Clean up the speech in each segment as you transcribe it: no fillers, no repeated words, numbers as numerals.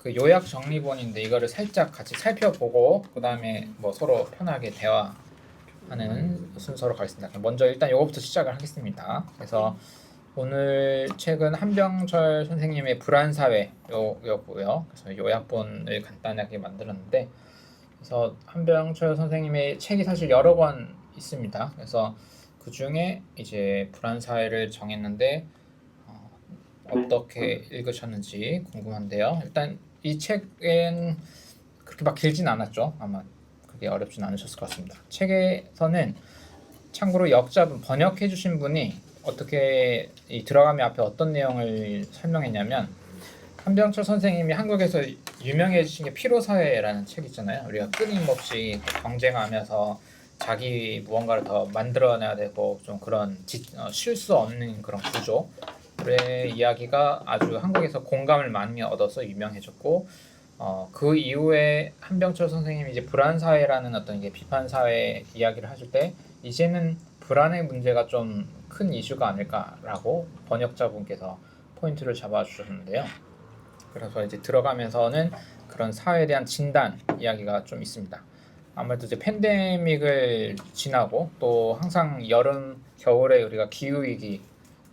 그 요약 정리본인데 이거를 살짝 같이 살펴보고 그 다음에 뭐 서로 편하게 대화하는 순서로 가겠습니다. 먼저 일단 이거부터 시작을 하겠습니다. 그래서 오늘 책은 한병철 선생님의 불안사회 요고요. 그래서 요약본을 간단하게 만들었는데, 그래서 한병철 선생님의 책이 사실 여러 권 있습니다. 그래서 그 중에 이제 불안사회를 정했는데 어떻게 읽으셨는지 궁금한데요. 일단 이 책은 그렇게 막 길진 않았죠. 아마 그게 어렵진 않으셨을 것 같습니다. 책에서는 참고로 역자분 번역해 주신 분이 어떻게 들어가면 앞에 어떤 내용을 설명했냐면, 한병철 선생님이 한국에서 유명해지신 게 피로사회라는 책 있잖아요. 우리가 끊임없이 경쟁하면서 자기 무언가를 더 만들어내야 되고 좀 그런 쉴 수 없는 그런 구조의 이야기가 아주 한국에서 공감을 많이 얻어서 유명해졌고, 그 이후에 한병철 선생님이 이제 불안사회라는 어떤 이게 비판사회 이야기를 하실 때 이제는 불안의 문제가 좀 큰 이슈가 아닐까라고 번역자분께서 포인트를 잡아주셨는데요. 그래서 이제 들어가면서는 그런 사회에 대한 진단 이야기가 좀 있습니다. 아무래도 이제 팬데믹을 지나고 또 항상 여름, 겨울에 우리가 기후위기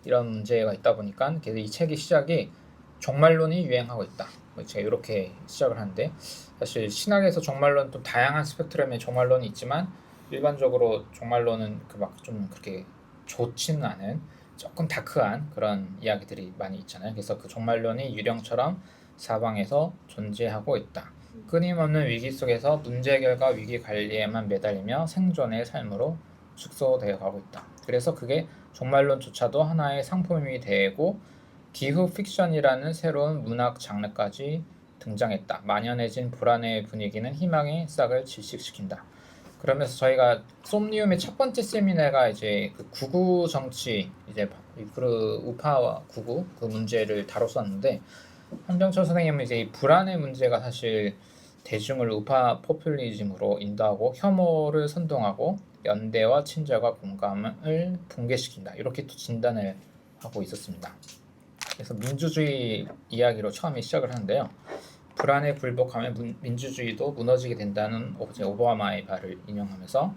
이런 문제가 있다 보니까 그래서 이 책의 시작이 종말론이 유행하고 있다. 제가 이렇게 시작을 하는데, 사실 신학에서 종말론 또 다양한 스펙트럼의 종말론이 있지만 일반적으로 종말론은 그 막 좀 그렇게 좋지는 않은 조금 다크한 그런 이야기들이 많이 있잖아요. 그래서 그 종말론이 유령처럼 사방에서 존재하고 있다. 끊임없는 위기 속에서 문제 해결과 위기 관리에만 매달리며 생존의 삶으로 축소되어 가고 있다. 그래서 그게 종말론조차도 하나의 상품이 되고 기후 픽션이라는 새로운 문학 장르까지 등장했다. 만연해진 불안의 분위기는 희망의 싹을 질식시킨다. 그러면서 저희가 솜니움의 첫 번째 세미나가 이제 그 구구 정치, 이제 우파와 구구 그 문제를 다뤘었는데, 한병철 선생님은 이제 이 불안의 문제가 사실 대중을 우파 포퓰리즘으로 인도하고 혐오를 선동하고 연대와 친절과 공감을 붕괴시킨다, 이렇게 또 진단을 하고 있었습니다. 그래서 민주주의 이야기로 처음에 시작을 하는데요. 불안에 굴복하면 민주주의도 무너지게 된다는 오바마의 말을 인용하면서,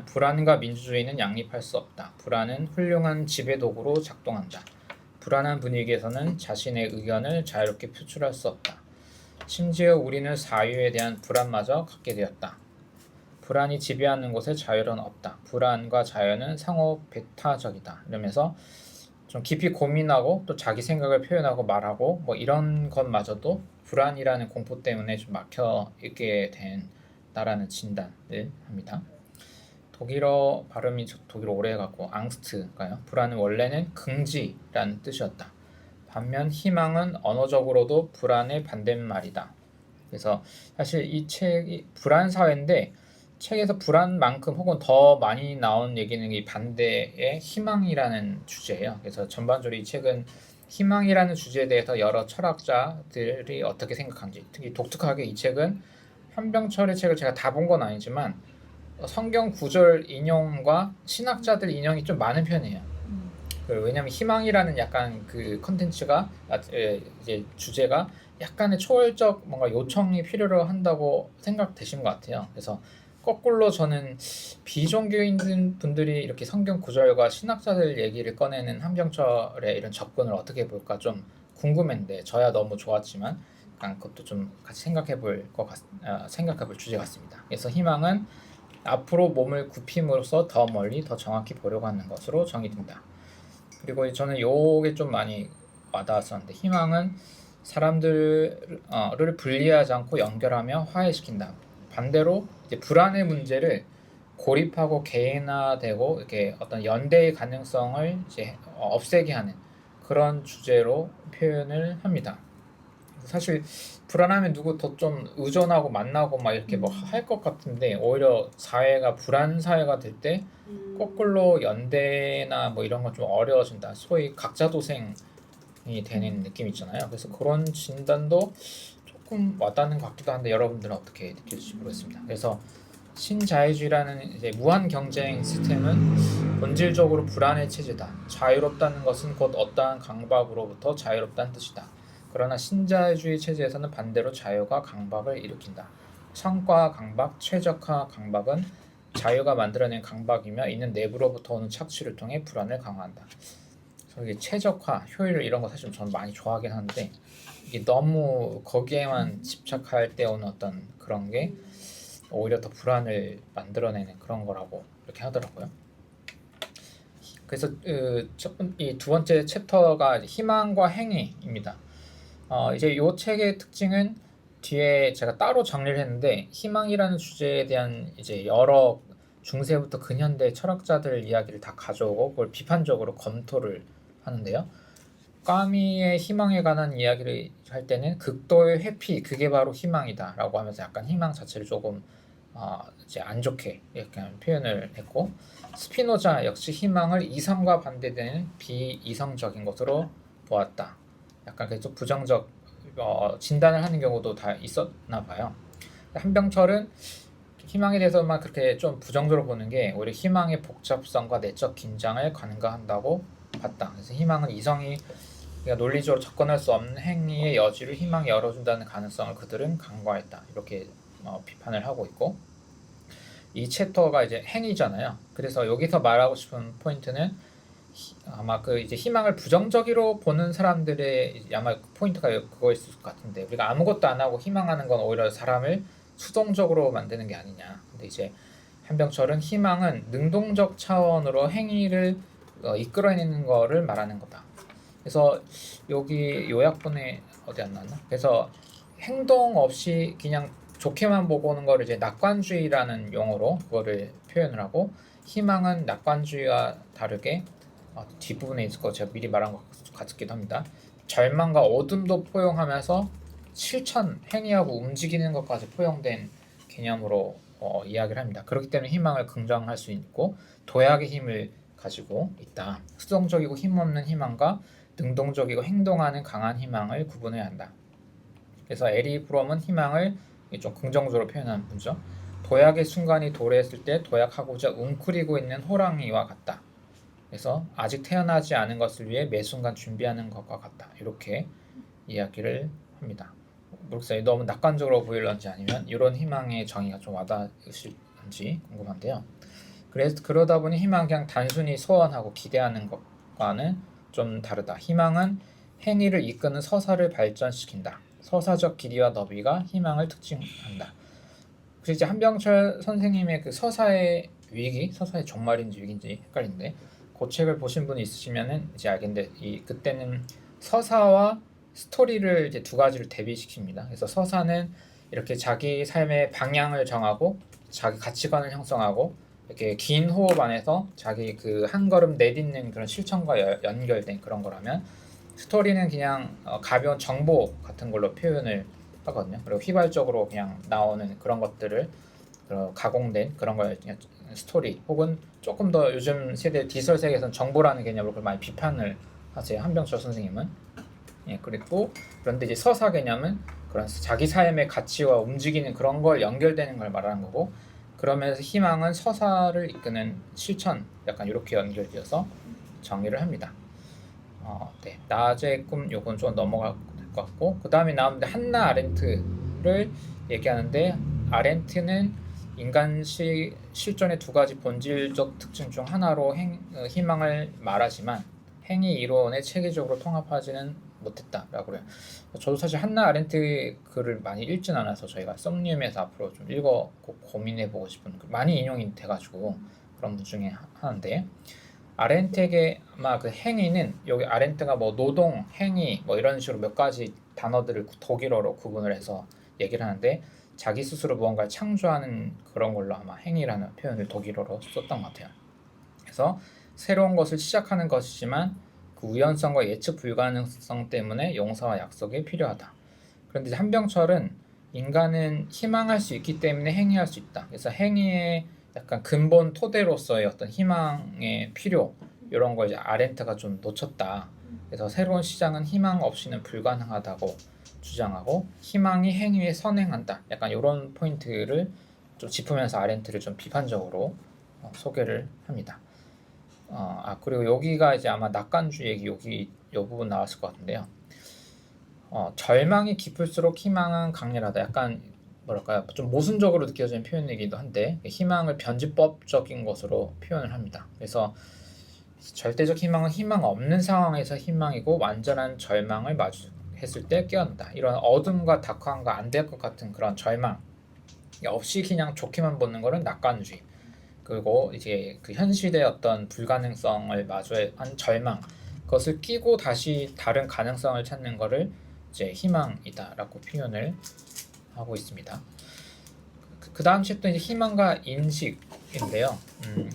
불안과 민주주의는 양립할 수 없다. 불안은 훌륭한 지배도구로 작동한다. 불안한 분위기에서는 자신의 의견을 자유롭게 표출할 수 없다. 심지어 우리는 사유에 대한 불안마저 갖게 되었다. 불안이 지배하는 곳에 자유는 없다. 불안과 자유는 상호 배타적이다. 이러면서 좀 깊이 고민하고 또 자기 생각을 표현하고 말하고 뭐 이런 것마저도 불안이라는 공포 때문에 좀 막혀 있게 된다라는 진단을 합니다. 독일어 발음이 독일어 오래 해갖고 앙스트가요. 불안은 원래는 긍지라는 뜻이었다. 반면 희망은 언어적으로도 불안의 반대말이다. 그래서 사실 이 책이 불안 사회인데, 책에서 불안만큼 혹은 더 많이 나온 얘기는 이 반대의 희망이라는 주제예요. 그래서 전반적으로 이 책은 희망이라는 주제에 대해서 여러 철학자들이 어떻게 생각하는지, 특히 독특하게 이 책은 한병철의 책을 제가 다 본 건 아니지만 성경 구절 인용과 신학자들 인용이 좀 많은 편이에요. 왜냐하면 희망이라는 약간 그 컨텐츠가 이제 주제가 약간의 초월적 뭔가 요청이 필요로 한다고 생각되신 것 같아요. 그래서 거꾸로 저는 비종교인 분들이 이렇게 성경 구절과 신학자들 얘기를 꺼내는 한병철의 이런 접근을 어떻게 볼까 좀 궁금했는데, 저야 너무 좋았지만 약간 그것도 좀 같이 생각해볼 주제 같습니다. 그래서 희망은 앞으로 몸을 굽힘으로써 더 멀리 더 정확히 보려고 하는 것으로 정의된다. 그리고 저는 요게 좀 많이 와닿았었는데, 희망은 사람들을 분리하지 않고 연결하며 화해시킨다. 반대로 이제 불안의 문제를 고립하고 개인화되고 이렇게 어떤 연대의 가능성을 이제 없애게 하는 그런 주제로 표현을 합니다. 사실 불안하면 누구 더 좀 의존하고 만나고 막 이렇게 뭐 할 것 같은데, 오히려 사회가 불안 사회가 될 때 거꾸로 연대나 뭐 이런 건 좀 어려워진다. 소위 각자 도생이 되는 느낌 있잖아요. 그래서 그런 진단도 조금 와닿는 것 같기도 한데, 여러분들은 어떻게 느낄지 모르겠습니다. 그래서 신자유주의라는 이제 무한 경쟁 시스템은 본질적으로 불안의 체제다. 자유롭다는 것은 곧 어떠한 강박으로부터 자유롭다는 뜻이다. 그러나 신자유주의 체제에서는 반대로 자유가 강박을 일으킨다. 성과 강박, 최적화 강박은 자유가 만들어낸 강박이며 이는 내부로부터 오는 착취를 통해 불안을 강화한다. 그래서 이게 최적화, 효율 이런 거 사실 저는 많이 좋아하긴 하는데 이게 너무 거기에만 집착할 때 오는 어떤 그런 게 오히려 더 불안을 만들어내는 그런 거라고 이렇게 하더라고요. 그래서 이 두 번째 챕터가 희망과 행위입니다. 이제 이 책의 특징은 뒤에 제가 따로 정리를 했는데 희망이라는 주제에 대한 이제 여러 중세부터 근현대 철학자들 이야기를 다 가져오고 그걸 비판적으로 검토를 하는데요. 까미의 희망에 관한 이야기를 할 때는 극도의 회피, 그게 바로 희망이다라고 하면서 약간 희망 자체를 조금 이제 안 좋게 약간 표현을 했고, 스피노자 역시 희망을 이성과 반대되는 비이성적인 것으로 보았다. 약간 계속 부정적 진단을 하는 경우도 다 있었나 봐요. 한병철은 희망에 대해서만 그렇게 좀 부정적으로 보는 게 오히려 희망의 복잡성과 내적 긴장을 간과한다고 봤다. 그래서 희망은 이성이 논리적으로 접근할 수 없는 행위의 여지를 희망이 열어준다는 가능성을 그들은 간과했다. 이렇게 비판을 하고 있고, 이 챕터가 이제 행위잖아요. 그래서 여기서 말하고 싶은 포인트는 아마 그 이제 희망을 부정적으로 보는 사람들의 아마 포인트가 그거일 것 같은데, 우리가 아무것도 안 하고 희망하는 건 오히려 사람을 수동적으로 만드는 게 아니냐. 근데 이제 한병철은 희망은 능동적 차원으로 행위를 이끌어내는 거를 말하는 거다. 그래서 여기 요약본에 어디 안 나왔나? 그래서 행동 없이 그냥 좋게만 보고 오는 거를 이제 낙관주의라는 용어로 그거를 표현을 하고, 희망은 낙관주의와 다르게 뒷부분에 있을 거 제가 미리 말한 것 같기도 합니다. 절망과 어둠도 포용하면서 실천, 행위하고 움직이는 것까지 포용된 개념으로 이야기를 합니다. 그렇기 때문에 희망을 긍정할 수 있고 도약의 힘을 가지고 있다. 수동적이고 힘없는 희망과 능동적이고 행동하는 강한 희망을 구분해야 한다. 그래서 에리 브롬은 희망을 좀 긍정적으로 표현한 분죠. 도약의 순간이 도래했을 때 도약하고자 웅크리고 있는 호랑이와 같다. 그래서 아직 태어나지 않은 것을 위해 매 순간 준비하는 것과 같다. 이렇게 이야기를 합니다. 모르겠어요. 너무 낙관적으로 보일런지 아니면 이런 희망의 정의가 좀 와닿으실지 궁금한데요. 그래서 그러다 보니 희망은 그냥 단순히 소원하고 기대하는 것과는 좀 다르다. 희망은 행위를 이끄는 서사를 발전시킨다. 서사적 길이와 너비가 희망을 특징한다. 그래서 이제 한병철 선생님의 그 서사의 위기, 서사의 종말인지 위기인지 헷갈리는데, 그 책을 보신 분이 있으시면은 이제 알겠는데, 그때는 서사와 스토리를 이제 두 가지를 대비시킵니다. 그래서 서사는 이렇게 자기 삶의 방향을 정하고 자기 가치관을 형성하고 이렇게 긴 호흡 안에서 자기 그 한 걸음 내딛는 그런 실천과 연결된 그런 거라면, 스토리는 그냥 가벼운 정보 같은 걸로 표현을 하거든요. 그리고 휘발적으로 그냥 나오는 그런 것들을 가공된 그런 걸 그냥 스토리, 혹은 조금 더 요즘 세대 디지털 세계에서는 정보라는 개념으로 그걸 많이 비판을 하세요. 한병철 선생님은. 그리고 그런데 이제 서사 개념은 그런 자기 삶의 가치와 움직이는 그런 걸 연결되는 걸 말하는 거고, 그러면서 희망은 서사를 이끄는 실천, 약간 이렇게 연결되어서 정의를 합니다. 네, 낮의 꿈 요건 좀 넘어갈 것 같고, 그 다음에 나오는데 한나 아렌트를 얘기하는데, 아렌트는 인간 실존의 두 가지 본질적 특징 중 하나로 희망을 말하지만 행위 이론에 체계적으로 통합하지는 못했다라고 해요. 저도 사실 한나 아렌트 글을 많이 읽진 않아서 저희가 썸님에서 앞으로 좀 읽어보고 고민해보고 싶은, 많이 인용이 돼가지고 그런 분 중에 하나인데, 아렌트에게 아마 그 행위는, 여기 아렌트가 뭐 노동, 행위 뭐 이런 식으로 몇 가지 단어들을 독일어로 구분을 해서 얘기를 하는데, 자기 스스로 무언가를 창조하는 그런 걸로 아마 행위라는 표현을 독일어로 썼던 것 같아요. 그래서 새로운 것을 시작하는 것이지만 그 우연성과 예측 불가능성 때문에 용서와 약속이 필요하다. 그런데 한병철은 인간은 희망할 수 있기 때문에 행위할 수 있다. 그래서 행위의 약간 근본 토대로서의 어떤 희망의 필요, 이런 걸 이제 아렌트가 좀 놓쳤다. 그래서 새로운 시장은 희망 없이는 불가능하다고 주장하고, 희망이 행위에 선행한다. 약간 이런 포인트를 좀 짚으면서 아렌트를 좀 비판적으로 소개를 합니다. 그리고 여기가 이제 아마 낙관주의 얘기, 여기 이 부분 나왔을 것 같은데요. 절망이 깊을수록 희망은 강렬하다. 약간 뭐랄까요? 좀 모순적으로 느껴지는 표현이기도 한데 희망을 변지법적인 것으로 표현을 합니다. 그래서 절대적 희망은 희망 없는 상황에서 희망이고 완전한 절망을 마주했을 때 깨어난다. 이런 어둠과 다크함과 안 될 것 같은 그런 절망 없이 그냥 좋게만 보는 거는 낙관주의. 그리고 이제 그 현실의 어떤 불가능성을 마주한 절망 그것을 끼고 다시 다른 가능성을 찾는 거를 이제 희망이다라고 표현을 하고 있습니다. 그 다음 챕터 이제 희망과 인식인데요.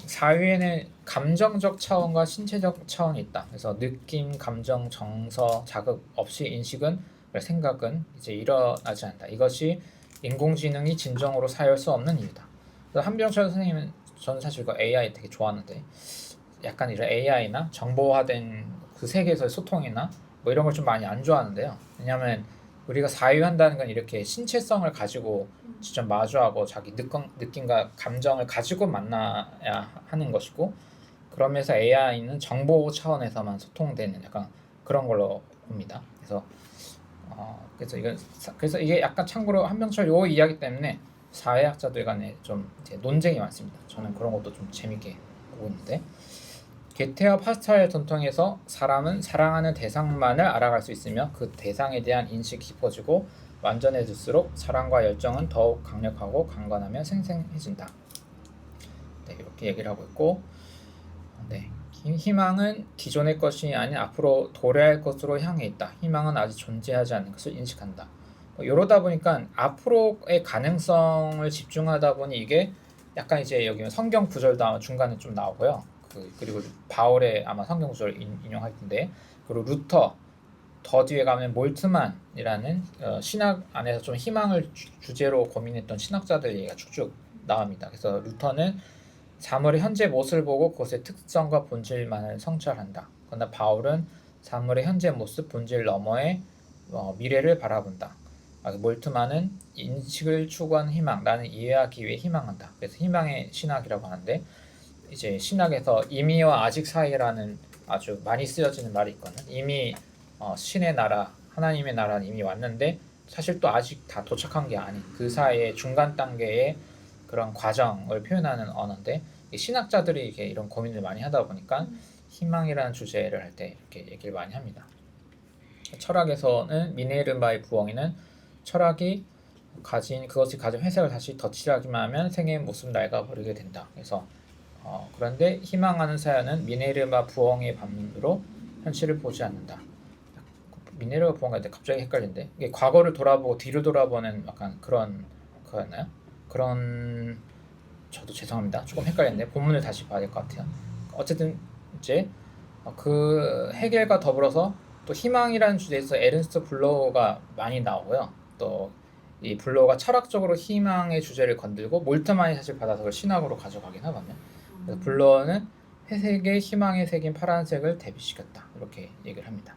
사회에는 감정적 차원과 신체적 차원이 있다. 그래서 느낌, 감정, 정서, 자극 없이 인식은 생각은 이제 일어나지 않는다. 이것이 인공지능이 진정으로 사용할 수 없는 이유다. 그래서 한병철 선생님은 저는 사실 그 AI 되게 좋아하는데 약간 이런 AI나 정보화된 그 세계에서의 소통이나 뭐 이런 걸 좀 많이 안 좋아하는데요. 왜냐하면 우리가 사유한다는 건 이렇게 신체성을 가지고 직접 마주하고 자기 느낌과 감정을 가지고 만나야 하는 것이고 그러면서 AI는 정보 차원에서만 소통되는 약간 그런 걸로 봅니다. 그래서 이게 약간 참고로 한병철 요 이야기 때문에 사회학자들 간에 좀 이제 논쟁이 많습니다. 저는 그런 것도 좀 재밌게 보고 있는데 게테와 파스칼 전통에서 사람은 사랑하는 대상만을 알아갈 수 있으며 그 대상에 대한 인식이 깊어지고 완전해질수록 사랑과 열정은 더욱 강력하고 강건하며 생생해진다. 네, 이렇게 얘기를 하고 있고 네, 희망은 기존의 것이 아닌 앞으로 도래할 것으로 향해 있다. 희망은 아직 존재하지 않는 것을 인식한다. 이러다 보니까 앞으로의 가능성을 집중하다 보니 이게 약간 이제 여기 성경 구절도 아마 중간에 좀 나오고요. 그리고 바울의 아마 성경 구절 인용할 텐데 그리고 루터 더 뒤에 가면 몰트만이라는 신학 안에서 좀 희망을 주제로 고민했던 신학자들 얘기가 쭉쭉 나옵니다. 그래서 루터는 사물의 현재 모습을 보고 그것의 특성과 본질만을 성찰한다. 그러나 바울은 사물의 현재 모습, 본질 너머의 미래를 바라본다. 몰트만은 인식을 추구하는 희망, 나는 이해하기 위해 희망한다. 그래서 희망의 신학이라고 하는데 이제 신학에서 이미와 아직 사이라는 아주 많이 쓰여지는 말이 있거든. 이미 신의 나라, 하나님의 나라는 이미 왔는데 사실 또 아직 다 도착한 게 아닌 그 사이의 중간 단계의 그런 과정을 표현하는 언어인데 신학자들이 이런 고민을 많이 하다 보니까 희망이라는 주제를 할 때 이렇게 얘기를 많이 합니다. 철학에서는 미네르바의 부엉이는 철학이 그것이 가진 회색을 다시 덧칠하기만 하면 생의 모습 낡아버리게 된다. 그래서 그런데 희망하는 사연은 미네르바 부엉이의 반면으로 현실을 보지 않는다. 미네르바 부엉이한테 갑자기 헷갈린데 이게 과거를 돌아보고 뒤를 돌아보는 약간 그런 거였나요? 그런 저도 죄송합니다. 조금 헷갈렸네. 본문을 다시 봐야 될 것 같아요. 어쨌든 이제 그 해겔과 더불어서 또 희망이라는 주제에서 에른스트 블로우가 많이 나오고요. 또 이 블로우가 철학적으로 희망의 주제를 건들고 몰트만이 사실 받아서 그걸 신학으로 가져가긴 하거든요. 그래서 블로우는 회색의 희망의 색인 파란색을 대비시켰다. 이렇게 얘기를 합니다.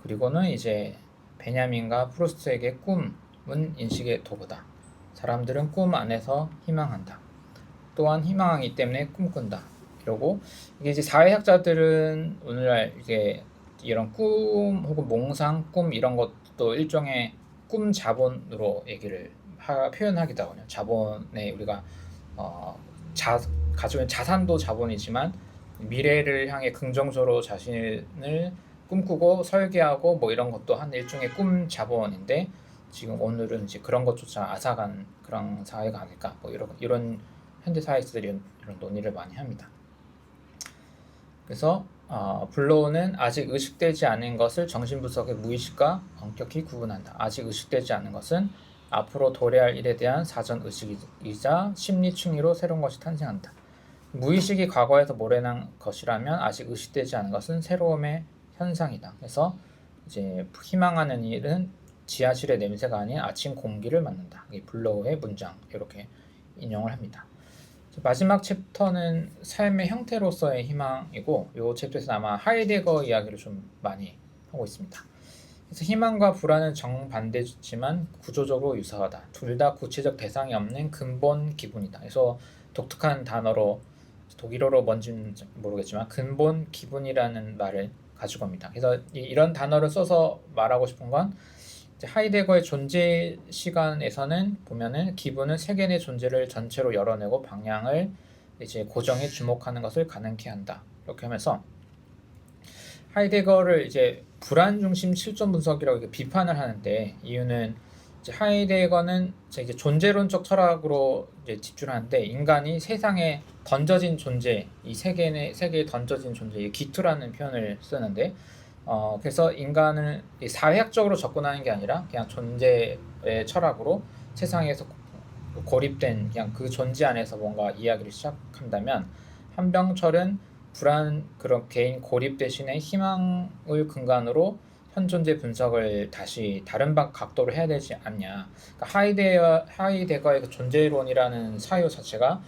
그리고는 이제 베냐민과 프루스트에게 꿈은 인식의 도구다. 사람들은 꿈 안에서 희망한다. 또한 희망하기 때문에 꿈꾼다. 이러고 이게 이제 사회학자들은 오늘날 이게 이런 꿈 혹은 몽상, 꿈 이런 것도 일종의 꿈 자본으로 얘기를 표현하기도 하거든요. 자본에 우리가 가지고 있는 자산도 자본이지만 미래를 향해 긍정적으로 자신을 꿈꾸고 설계하고 뭐 이런 것도 한 일종의 꿈 자본인데 지금 오늘은 이제 그런 것조차 앗아간 그런 사회가 아닐까 뭐 이런 현대 사회에서들이 이런 논의를 많이 합니다. 그래서 블로우는 아직 의식되지 않은 것을 정신분석의 무의식과 엄격히 구분한다. 아직 의식되지 않은 것은 앞으로 도래할 일에 대한 사전 의식이자 심리 충의로 새로운 것이 탄생한다. 무의식이 과거에서 모래난 것이라면 아직 의식되지 않은 것은 새로움의 현상이다. 그래서 이제 희망하는 일은 지하실의 냄새가 아닌 아침 공기를 맡는다. 이 블로우의 문장 이렇게 인용을 합니다. 마지막 챕터는 삶의 형태로서의 희망이고 이 챕터에서 아마 하이데거 이야기를 좀 많이 하고 있습니다. 그래서 희망과 불안은 정반대지만 구조적으로 유사하다. 둘 다 구체적 대상이 없는 근본 기분이다. 그래서 독특한 단어로 독일어로 뭔지는 모르겠지만 근본 기분이라는 말을 가지고 옵니다. 그래서 이런 단어를 써서 말하고 싶은 건 이제 하이데거의 존재 시간에서는 보면은 기분은 세계 내 존재를 전체로 열어내고 방향을 이제 고정해 주목하는 것을 가능케 한다. 이렇게 하면서 하이데거를 이제 불안 중심 실존 분석이라고 이렇게 비판을 하는데, 이유는 이제 하이데거는 이제 존재론적 철학으로 이제 집중하는데, 인간이 세상에 던져진 존재, 이 세계에 던져진 존재, 이 기투라는 표현을 쓰는데, 그래서 인간을 사회학적으로 접근하는 게 아니라 그냥 존재의 철학으로 세상에서 고립된 그냥 그 존재 안에서 뭔가 이야기를 시작한다면, 한병철은 불안, 그런 개인 고립 대신에 희망을 근간으로 현 존재 분석을 다시 다른 각도로 해야 되지 않냐. 그러니까 하이데거의 그 존재론이라는 사유 자체가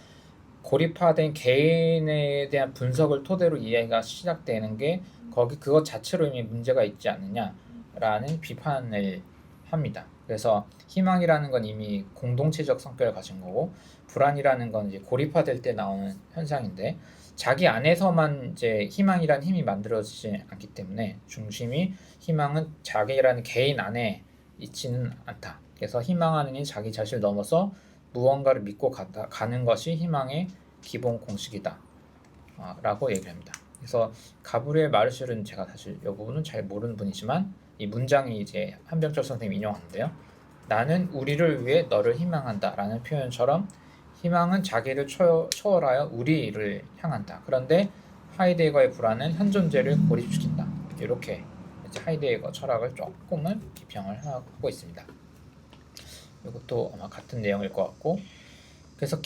고립화된 개인에 대한 분석을 토대로 이해가 시작되는 게 그것 자체로 이미 문제가 있지 않느냐라는 비판을 합니다. 그래서 희망이라는 건 이미 공동체적 성격을 가진 거고, 불안이라는 건 이제 고립화될 때 나오는 현상인데, 자기 안에서만 이제 희망이라는 힘이 만들어지지 않기 때문에 희망은 자기라는 개인 안에 있지는 않다. 그래서 희망하는 이 자기 자신을 넘어서 무언가를 믿고 가는 것이 희망의 기본 공식이다. 라고 얘기를 합니다. 그래서 가브리엘 마르셜은 제가 사실 이 부분은 잘 모르는 분이지만, 이 문장이 이제 한병철 선생님이 인용하는데요. 나는 우리를 위해 너를 희망한다 라는 표현처럼 희망은 자기를 초월하여 우리를 향한다. 그런데 하이데거의 불안은 현 존재를 고립시킨다. 이렇게 이제 하이데거 철학을 조금은 비평을 하고 있습니다. 이것도 아마 같은 내용일 것 같고, 그래서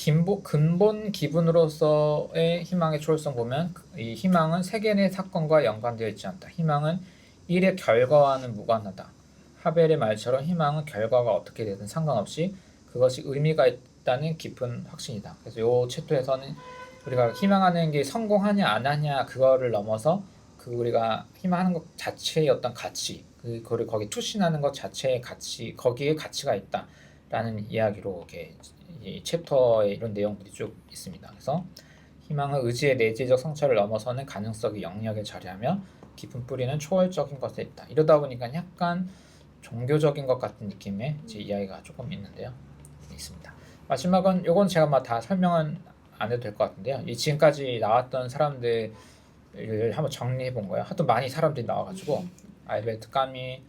근본 기분으로서의 희망의 초월성 보면, 이 희망은 세계 내 사건과 연관되어 있지 않다. 희망은 일의 결과와는 무관하다. 하벨의 말처럼 희망은 결과가 어떻게 되든 상관없이 그것이 의미가 있다는 깊은 확신이다. 그래서 이 챕터에서는 우리가 희망하는 게 성공하냐 안 하냐 그거를 넘어서 우리가 희망하는 것 자체의 어떤 가치, 그걸 거기 투신하는 것 자체의 가치, 거기에 가치가 있다라는 이야기로 이렇게 이 챕터에 이런 내용들이 쭉 있습니다. 그래서 희망은 의지의 내재적 성찰을 넘어서는 가능성의 영역에 자리하며 깊은 뿌리는 초월적인 것에 있다. 이러다 보니까 약간 종교적인 것 같은 느낌의 이제 이야기가 조금 있는데요. 있습니다. 마지막은 이건 제가 다 설명은 안 해도 될 것 같은데요. 이 지금까지 나왔던 사람들을 한번 정리해 본 거예요. 하도 많이 사람들이 나와가지고 알베르트 까미,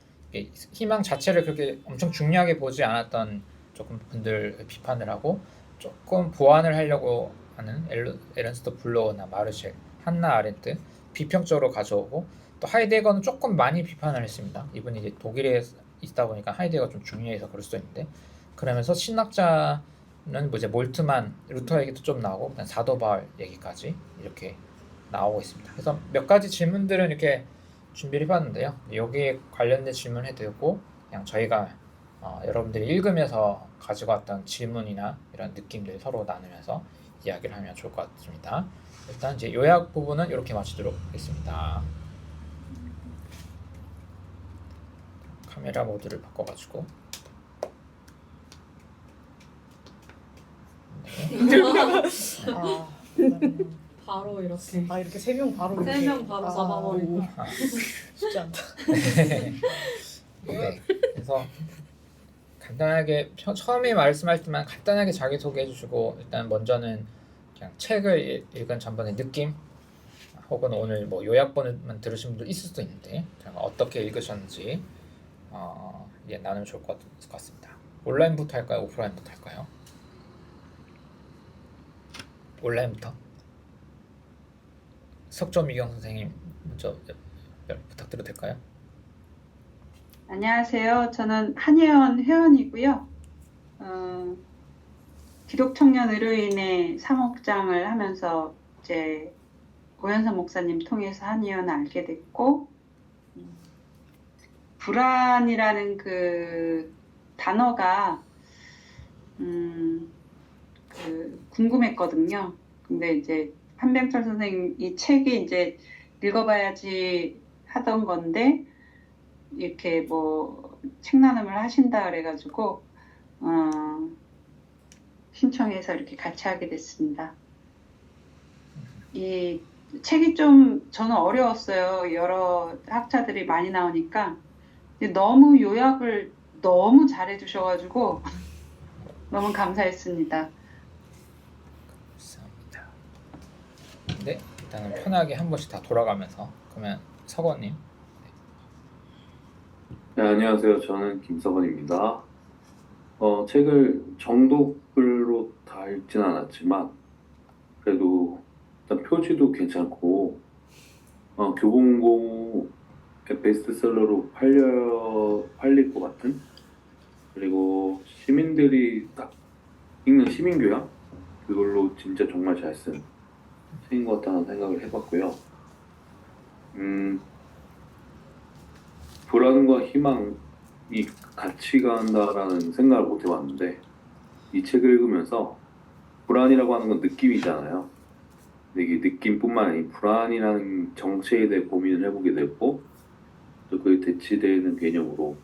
희망 자체를 그렇게 엄청 중요하게 보지 않았던 조금 분들 비판을 하고, 조금 보완을 하려고 하는 에른스트 블로어나 마르셸, 한나 아렌트 비평적으로 가져오고, 또 하이데거는 조금 많이 비판을 했습니다. 이분이 이제 독일에 있다 보니까 하이데거가 좀 중요해서 그럴 수도 있는데, 그러면서 신학자는 뭐 이제 몰트만, 루터 얘기도 좀 나오고, 그다음 사도 바울 얘기까지 이렇게 나오고 있습니다. 그래서 몇 가지 질문들은 이렇게 준비를 해봤는데요. 여기에 관련된 질문 해드리고, 그냥 저희가 여러분들이 읽으면서 가지고 왔던 질문이나 이런 느낌들 서로 나누면서 이야기를 하면 좋을 것 같습니다. 일단 이제 요약 부분은 이렇게 마치도록 하겠습니다. 카메라 모드를 바꿔가지고. 바로 이렇게. 이렇게 세 명 바로 세 명 바로 잡아버리고. 쉽지 않다. 네. 그래서 간단하게 처음에 말씀할 때만 간단하게 자기소개해 주시고, 일단 먼저는 그냥 책을 읽은 전번의 느낌, 혹은 오늘 뭐 요약본만 들으신 분도 있을 수도 있는데 어떻게 읽으셨는지 나누면 좋을 것 같습니다. 온라인부터 할까요? 오프라인부터 할까요? 온라인부터. 석조미경 선생님 먼저 부탁드려도 될까요? 안녕하세요. 저는 한예원 회원이고요. 기독청년 의료인의 사목장을 하면서 이제 오현선 목사님 통해서 한예원을 알게 됐고, 불안이라는 그 단어가 궁금했거든요. 근데 이제 한병철 선생님 이 책이 이제 읽어봐야지 하던 건데, 이렇게 뭐 책 나눔을 하신다 그래가지고 신청해서 이렇게 같이 하게 됐습니다. 이 책이 좀 저는 어려웠어요. 여러 학자들이 많이 나오니까 너무 요약을 너무 잘해주셔가지고 너무 감사했습니다. 감사합니다. 네, 일단은 편하게 한 번씩 다 돌아가면서 그러면 서건님. 네, 안녕하세요. 저는 김서건입니다. 책을 정독글로 다 읽진 않았지만 그래도 일단 표지도 괜찮고 교보문고의 베스트셀러로 팔릴 것 같은, 그리고 시민들이 딱 읽는 시민교양, 그걸로 진짜 정말 잘 쓴 책인 것 같다는 생각을 해봤고요. 불안과 희망이 같이 간다라는 생각을 못 해봤는데 이 책을 읽으면서 불안이라고 하는 건 느낌이잖아요. 근데 이게 느낌뿐만 아니라 불안이라는 정체에 대해 고민을 해보게 됐고, 또 그에 대치되는 개념으로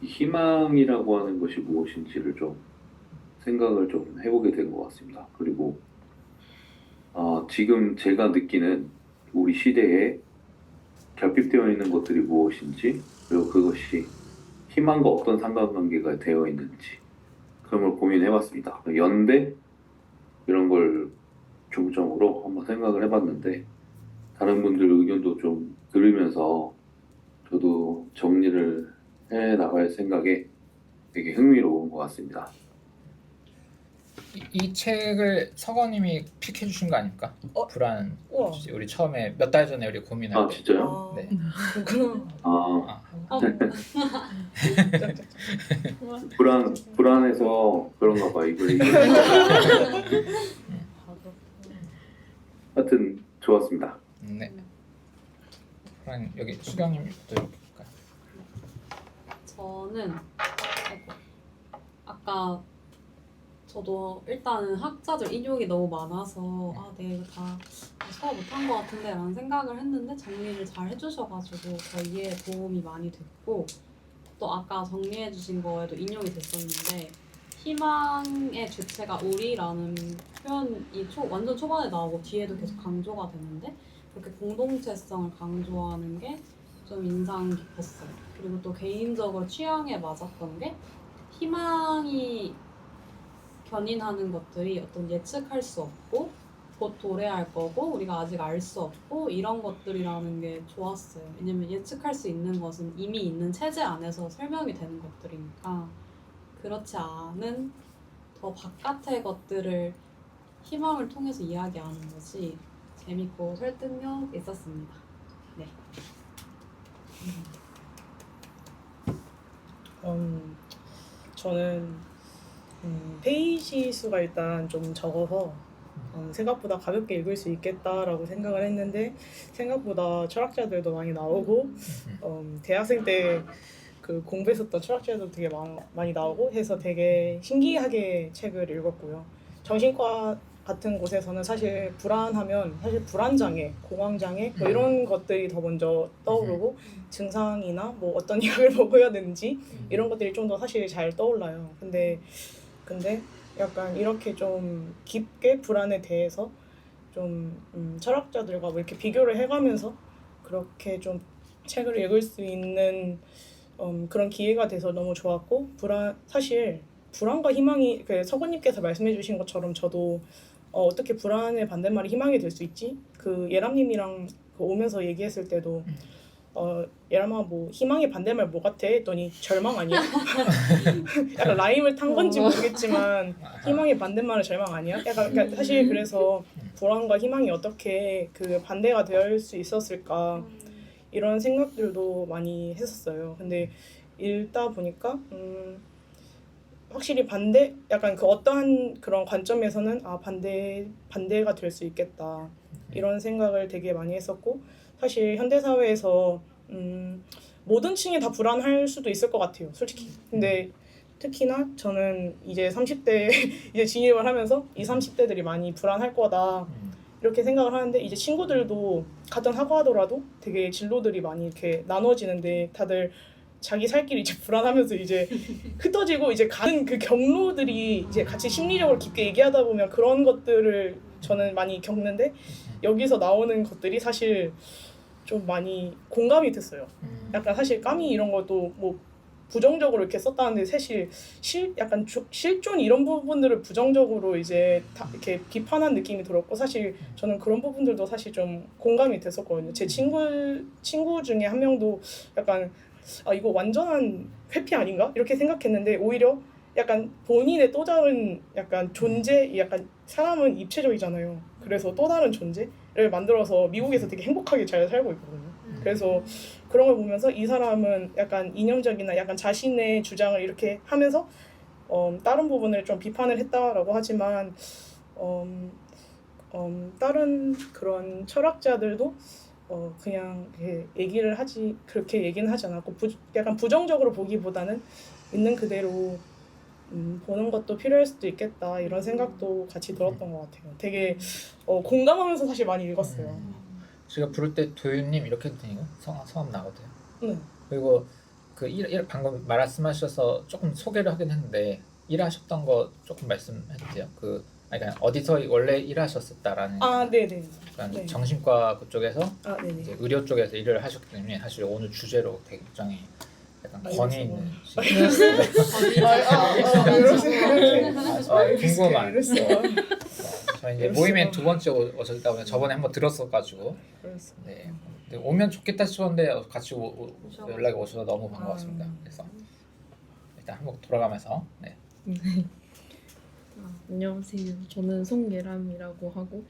이 희망이라고 하는 것이 무엇인지를 좀 생각을 좀 해보게 된 것 같습니다. 그리고 지금 제가 느끼는 우리 시대에 결핍되어 있는 것들이 무엇인지, 그리고 그것이 희망과 어떤 상관관계가 되어 있는지 그런 걸 고민해봤습니다. 연대 이런 걸 중점으로 한번 생각을 해봤는데 다른 분들 의견도 좀 들으면서 저도 정리를 해 나갈 생각에 되게 흥미로운 것 같습니다. 이 책을 서건님이 픽해 주신 거 아닙니까? 불안. 우와. 우리 처음에 몇 달 전에 우리 고민할 아 때. 진짜요? 네. 그렇구나. 불안해서 그런가 봐 이걸 하여튼 좋았습니다. 네. 그럼 여기 수경님도 볼까요? 저는 아까 저도 일단은 학자들 인용이 너무 많아서 내가 다 소화 못한 것 같은데 라는 생각을 했는데 정리를 잘 해주셔가지고 더 이해에 도움이 많이 됐고, 또 아까 정리해주신 거에도 인용이 됐었는데 희망의 주체가 우리라는 표현이 완전 초반에 나오고 뒤에도 계속 강조가 되는데 그렇게 공동체성을 강조하는 게 좀 인상 깊었어요. 그리고 또 개인적으로 취향에 맞았던 게 희망이 견인하는 것들이 어떤 예측할 수 없고 곧 도래할 거고 우리가 아직 알 수 없고 이런 것들이라는 게 좋았어요. 왜냐면 예측할 수 있는 것은 이미 있는 체제 안에서 설명이 되는 것들이니까, 그렇지 않은 더 바깥의 것들을 희망을 통해서 이야기하는 것이 재밌고 설득력 있었습니다. 네. 저는 페이지 수가 일단 좀 적어서 생각보다 가볍게 읽을 수 있겠다라고 생각을 했는데 생각보다 철학자들도 많이 나오고 대학생 때 그 공부했었던 철학자들도 되게 많이 나오고 해서 되게 신기하게 책을 읽었고요. 정신과 같은 곳에서는 사실 불안하면 사실 불안장애, 공황장애 뭐 이런 것들이 더 먼저 떠오르고 증상이나 뭐 어떤 약을 먹어야 되는지 이런 것들이 좀 더 사실 잘 떠올라요. 근데 약간 이렇게 좀 깊게 불안에 대해서 좀 철학자들과 뭐 이렇게 비교를 해가면서 그렇게 좀 책을 읽을 수 있는 그런 기회가 돼서 너무 좋았고, 사실 불안과 희망이 그 서건님께서 말씀해주신 것처럼 저도 어떻게 불안의 반대말이 희망이 될 수 있지? 그 예람님이랑 오면서 얘기했을 때도 예람아 뭐 희망의 반대말 뭐 같아? 했더니 절망 아니야? 약간 라임을 탄 건지 모르겠지만 희망의 반대말은 절망 아니야? 약간 그러니까 사실 그래서 불안과 희망이 어떻게 그 반대가 될 수 있었을까 이런 생각들도 많이 했었어요. 근데 읽다 보니까 확실히 약간 그 어떠한 그런 관점에서는 반대가 될 수 있겠다 이런 생각을 되게 많이 했었고, 사실 현대 사회에서 모든 층이 다 불안할 수도 있을 것 같아요, 솔직히. 근데 특히나 저는 이제 30대 이제 진입을 하면서 20, 30대들이 많이 불안할 거다 이렇게 생각을 하는데, 이제 친구들도 같은 학과더라도 되게 진로들이 많이 이렇게 나눠지는데 다들 자기 살 길이 이제 불안하면서 이제 흩어지고 이제 가는 그 경로들이 이제 같이 심리적으로 깊게 얘기하다 보면 그런 것들을 저는 많이 겪는데, 여기서 나오는 것들이 사실 좀 많이 공감이 됐어요. 약간 사실 까미 이런 것도 뭐 부정적으로 이렇게 썼다는데 사실 약간 실존 이런 부분들을 부정적으로 이제 다 이렇게 비판한 느낌이 들었고 사실 저는 그런 부분들도 사실 좀 공감이 됐었거든요. 제 친구 중에 한 명도 약간 이거 완전한 회피 아닌가 이렇게 생각했는데 오히려 약간 본인의 또 다른 약간 존재, 약간 사람은 입체적이잖아요. 그래서 또 다른 존재를 만들어서 미국에서 되게 행복하게 잘 살고 있거든요. 그래서 그런 걸 보면서 이 사람은 약간 이념적이나 약간 자신의 주장을 이렇게 하면서 다른 부분을 좀 비판을 했다라고 하지만 다른 그런 철학자들도 그냥 그렇게 얘기는 하지 않았고 약간 부정적으로 보기보다는 있는 그대로 보는 것도 필요할 수도 있겠다 이런 생각도 같이 들었던 것 같아요. 되게 공감하면서 사실 많이 읽었어요. 제가 부를 때 도윤님 이렇게 해도 되니까 성함 나거든요. 네. 그리고 그 방금 말씀하셔서 조금 소개를 하긴 했는데 일하셨던 거 조금 말씀해도 돼요? 그러니까 어디서 원래 일하셨었다라는 네네. 그러니까 네. 정신과 그쪽에서 네네. 이제 의료 쪽에서 일을 하셨기 때문에 사실 오늘 주제로 되게 굉장히 약간 권위 있는 궁금한 저희 이제 모임에 두 번째 오셨다 보니 저번에 한번 들었어가지고 네. 근데 오면 좋겠다 싶었는데 같이 연락이 오셔서 너무 반가웠습니다. 그래서 일단 한국 돌아가면서 네. 안녕하세요. 저는 송예람이라고 하고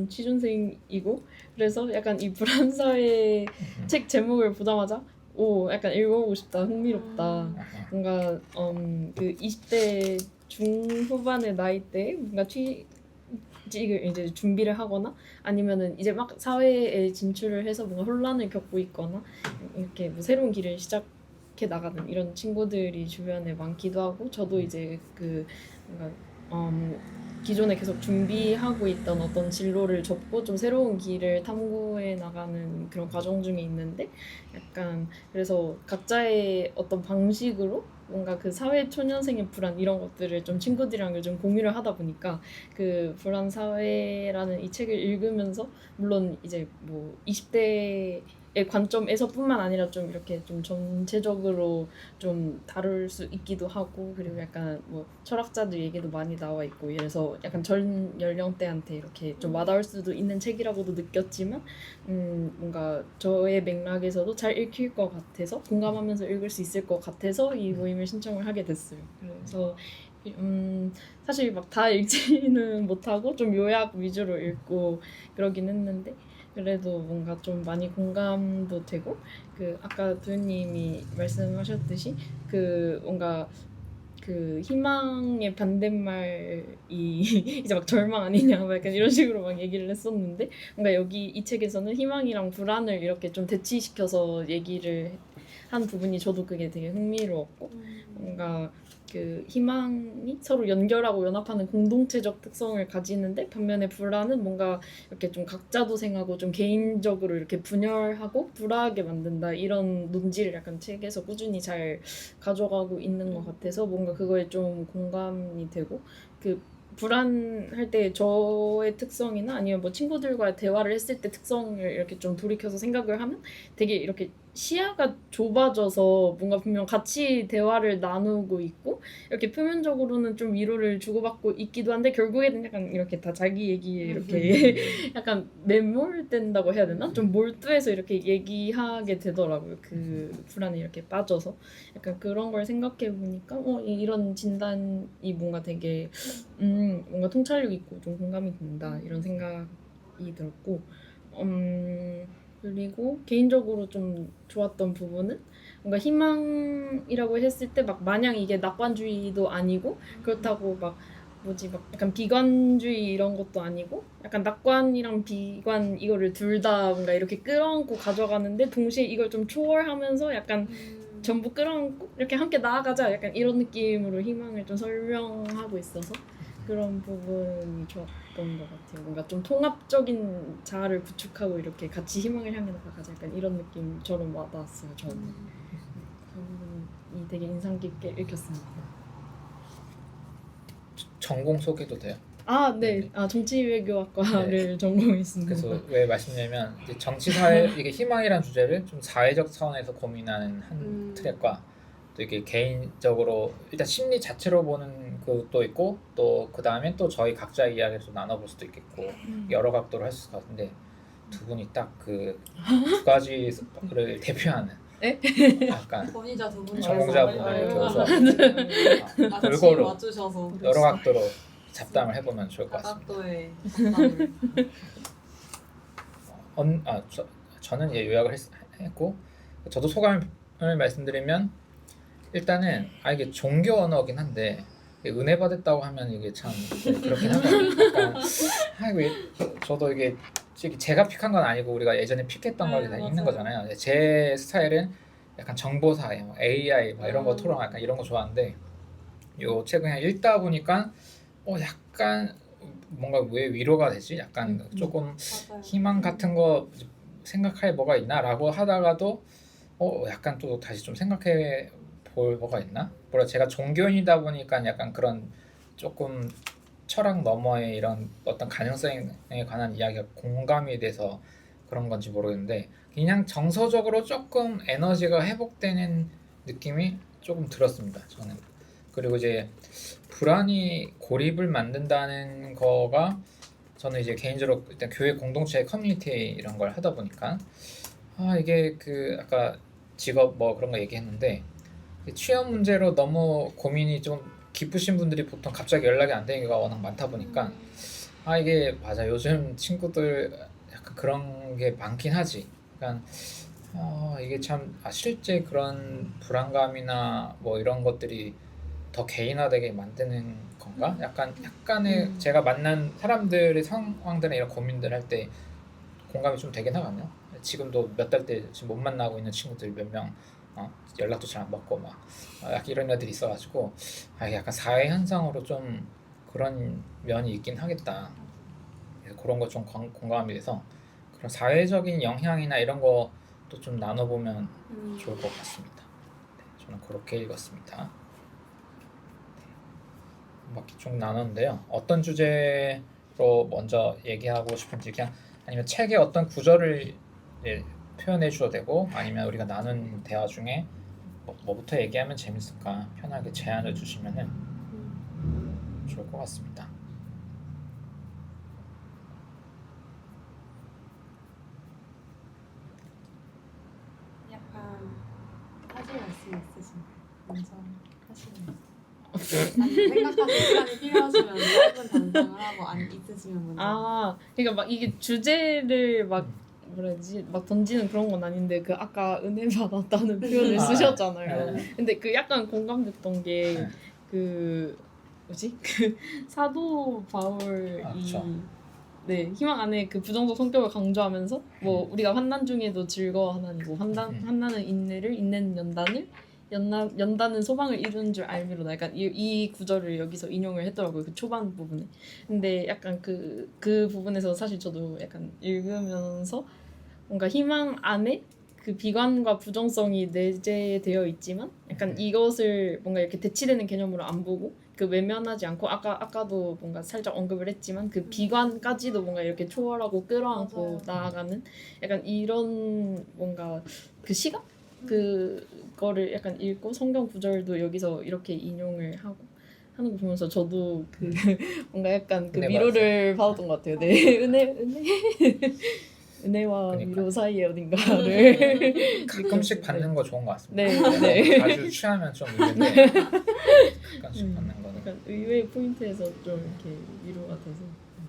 취준생이고 그래서 약간 이 불안사회 책 제목을 보자마자 약간 읽어보고 싶다, 흥미롭다. 뭔가 그 20대 중후반의 나이 때 뭔가 취직을 이제 준비를 하거나 아니면은 이제 막 사회에 진출을 해서 뭔가 혼란을 겪고 있거나 이렇게 뭐 새로운 길을 시작해 나가는 이런 친구들이 주변에 많기도 하고 저도 이제 뭔가 기존에 계속 준비하고 있던 어떤 진로를 접고 좀 새로운 길을 탐구해 나가는 그런 과정 중에 있는데 약간 그래서 각자의 어떤 방식으로 뭔가 그 사회 초년생의 불안 이런 것들을 좀 친구들이랑 요즘 공유를 하다 보니까 그 불안 사회라는 이 책을 읽으면서 물론 이제 뭐 20대의 관점에서뿐만 아니라 좀 이렇게 좀 전체적으로 좀 다룰 수 있기도 하고 그리고 약간 뭐 철학자들 얘기도 많이 나와 있고 그래서 약간 전 연령대한테 이렇게 좀 와닿을 수도 있는 책이라고도 느꼈지만 뭔가 저의 맥락에서도 잘 읽힐 것 같아서 공감하면서 읽을 수 있을 것 같아서 이 모임을 신청을 하게 됐어요. 그래서 사실 막 다 읽지는 못하고 좀 요약 위주로 읽고 그러긴 했는데 그래도 뭔가 좀 많이 공감도 되고 그 아까 도윤님이 말씀하셨듯이 그 뭔가 그 희망의 반대말이 이제 막 절망 아니냐 막 약간 이런 식으로 막 얘기를 했었는데 뭔가 여기 이 책에서는 희망이랑 불안을 이렇게 좀 대치시켜서 얘기를 한 부분이 저도 그게 되게 흥미로웠고 뭔가 그 희망이 서로 연결하고 연합하는 공동체적 특성을 가지는데 반면에 불안은 뭔가 이렇게 좀 각자 도생하고 좀 개인적으로 이렇게 분열하고 불화하게 만든다 이런 논지를 약간 책에서 꾸준히 잘 가져가고 있는 것 같아서 뭔가 그거에 좀 공감이 되고 그 불안할 때 저의 특성이나 아니면 뭐 친구들과의 대화를 했을 때 특성을 이렇게 좀 돌이켜서 생각을 하면 되게 이렇게 시야가 좁아져서 뭔가 분명 같이 대화를 나누고 있고 이렇게 표면적으로는 좀 위로를 주고받고 있기도 한데 결국에는 약간 이렇게 다 자기 얘기에 이렇게 약간 매몰된다고 해야 되나? 좀 몰두해서 이렇게 얘기하게 되더라고요. 그 불안에 이렇게 빠져서 약간 그런 걸 생각해 보니까 이런 진단이 뭔가 되게 뭔가 통찰력 있고 좀 공감이 된다 이런 생각이 들었고 그리고 개인적으로 좀 좋았던 부분은 뭔가 희망이라고 했을 때 막 마냥 이게 낙관주의도 아니고 그렇다고 막 약간 비관주의 이런 것도 아니고 약간 낙관이랑 비관 이거를 둘 다 뭔가 이렇게 끌어안고 가져가는데 동시에 이걸 좀 초월하면서 약간 전부 끌어안고 이렇게 함께 나아가자 약간 이런 느낌으로 희망을 좀 설명하고 있어서 그런 부분이 좋았던 것 같아요. 뭔가 좀 통합적인 자아를 구축하고 이렇게 같이 희망을 향해 나가자 약간 이런 느낌처럼 와닿았어요. 저는 그 부분이 되게 인상 깊게 읽혔습니다. 전공 소개도 돼요? 네. 정치외교학과를 전공했습니다. 그래서 왜 말씀드리냐면 이제 정치사회 이게 희망이라는 주제를 좀 사회적 차원에서 고민하는 한 트랙과 또 이게 개인적으로 일단 심리 자체로 보는 것도 있고 또 그 다음에 또 저희 각자의 이야기를 좀 나눠볼 수도 있겠고 여러 각도로 할 수 있을 것 같은데 두 분이 딱 그 두 가지를 대표하는 약간 권위자 두 분이 전공자분들 말씀 교수 같이 골고루 와주셔서 여러 각도로 잡담을 해보면 좋을 것 같습니다. 다각도의 잡담을 저는 요약을 했고 저도 소감을 말씀드리면 일단은 이게 종교 언어긴 한데 은혜 받았다고 하면 이게 참 그렇긴 하거든요. 약간 저도 이게 제가 픽한 건 아니고 우리가 예전에 픽했던 거기 다 있는 맞아요. 거잖아요. 제 스타일은 약간 정보사회, 뭐 AI 뭐 이런 거 토론 약간 이런 거 좋아하는데 요 책 그냥 읽다 보니까 약간 뭔가 왜 위로가 되지? 약간 조금 맞아요. 희망 같은 거 생각할 뭐가 있나라고 하다가도 약간 또 다시 좀 생각해 볼 뭐가 있나? 뭐라 제가 종교인이다 보니까 약간 그런 조금 철학 너머의 이런 어떤 가능성에 관한 이야기가 공감이 돼서 그런 건지 모르겠는데 그냥 정서적으로 조금 에너지가 회복되는 느낌이 조금 들었습니다. 저는. 그리고 이제 불안이 고립을 만든다는 거가 저는 이제 개인적으로 일단 교회 공동체 커뮤니티 이런 걸 하다 보니까 이게 그 아까 직업 뭐 그런 거 얘기했는데 취업 문제로 너무 고민이 좀 깊으신 분들이 보통 갑자기 연락이 안 되는 경우가 워낙 많다 보니까 이게 맞아 요즘 친구들 약간 그런 게 많긴 하지. 그러니까 이게 참 실제 그런 불안감이나 뭐 이런 것들이 더 개인화되게 만드는 건가? 약간의 제가 만난 사람들의 상황들이나 이런 고민들 할 때 공감이 좀 되긴 하거든요. 지금도 몇 달 때 지금 못 만나고 있는 친구들 몇 명 연락도 잘 안 받고 막 약간 이런 애들이 있어가지고 약간 사회 현상으로 좀 그런 면이 있긴 하겠다. 그래서 그런 거 좀 공감이 돼서 그런 사회적인 영향이나 이런 것도 좀 나눠보면 좋을 것 같습니다. 네, 저는 그렇게 읽었습니다. 바퀴 쭉 나눴는데요. 어떤 주제로 먼저 얘기하고 싶은지 그냥 아니면 책의 어떤 구절을 표현해 주셔도 되고 아니면 우리가 나눈 대화 중에 뭐부터 얘기하면 재밌을까 편하게 제안을 주시면은 좋을 것 같습니다. 약간 하실 말씀 있으신 먼저 하시면 아니 생각하실 시간이 필요하시면 짧은 단상을 하고 안 있으시면 먼저 그러니까 막 이게 주제를 막 뭐라 해야지 막 던지는 그런 건 아닌데 그 아까 은혜 받았다는 표현을 쓰셨잖아요. 네. 근데 그 약간 공감됐던 게 네. 그 뭐지 그 사도 바울이 그쵸. 네 희망 안에 그 부정적 성격을 강조하면서 뭐 우리가 환난 중에도 즐거워하나니고 환난은 인내를 인내는 연단은 소망을 이루는 줄 알미로다. 약간 이 구절을 여기서 인용을 했더라고요. 그 초반 부분에. 근데 약간 그 부분에서 사실 저도 약간 읽으면서 뭔가 희망 안에 그 비관과 부정성이 내재되어 있지만 약간 이것을 뭔가 이렇게 대치되는 개념으로 안 보고 그 외면하지 않고 아까도 뭔가 살짝 언급을 했지만 그 비관까지도 뭔가 이렇게 초월하고 끌어안고 맞아요. 나아가는 약간 이런 뭔가 그 시각 그거를 약간 읽고 성경 구절도 여기서 이렇게 인용을 하고 하는 거 보면서 저도 그 뭔가 약간 그 은혜 위로를 받았던 것 같아요. 네, 은혜와 그러니까. 위로 사이에 어딘가를 가끔씩 받는 거 좋은 것 같습니다. 네, 네. 자주 취하면 좀 문제인데 가끔씩 받는 거는 약간 의외의 포인트에서 좀 이렇게 위로가 돼서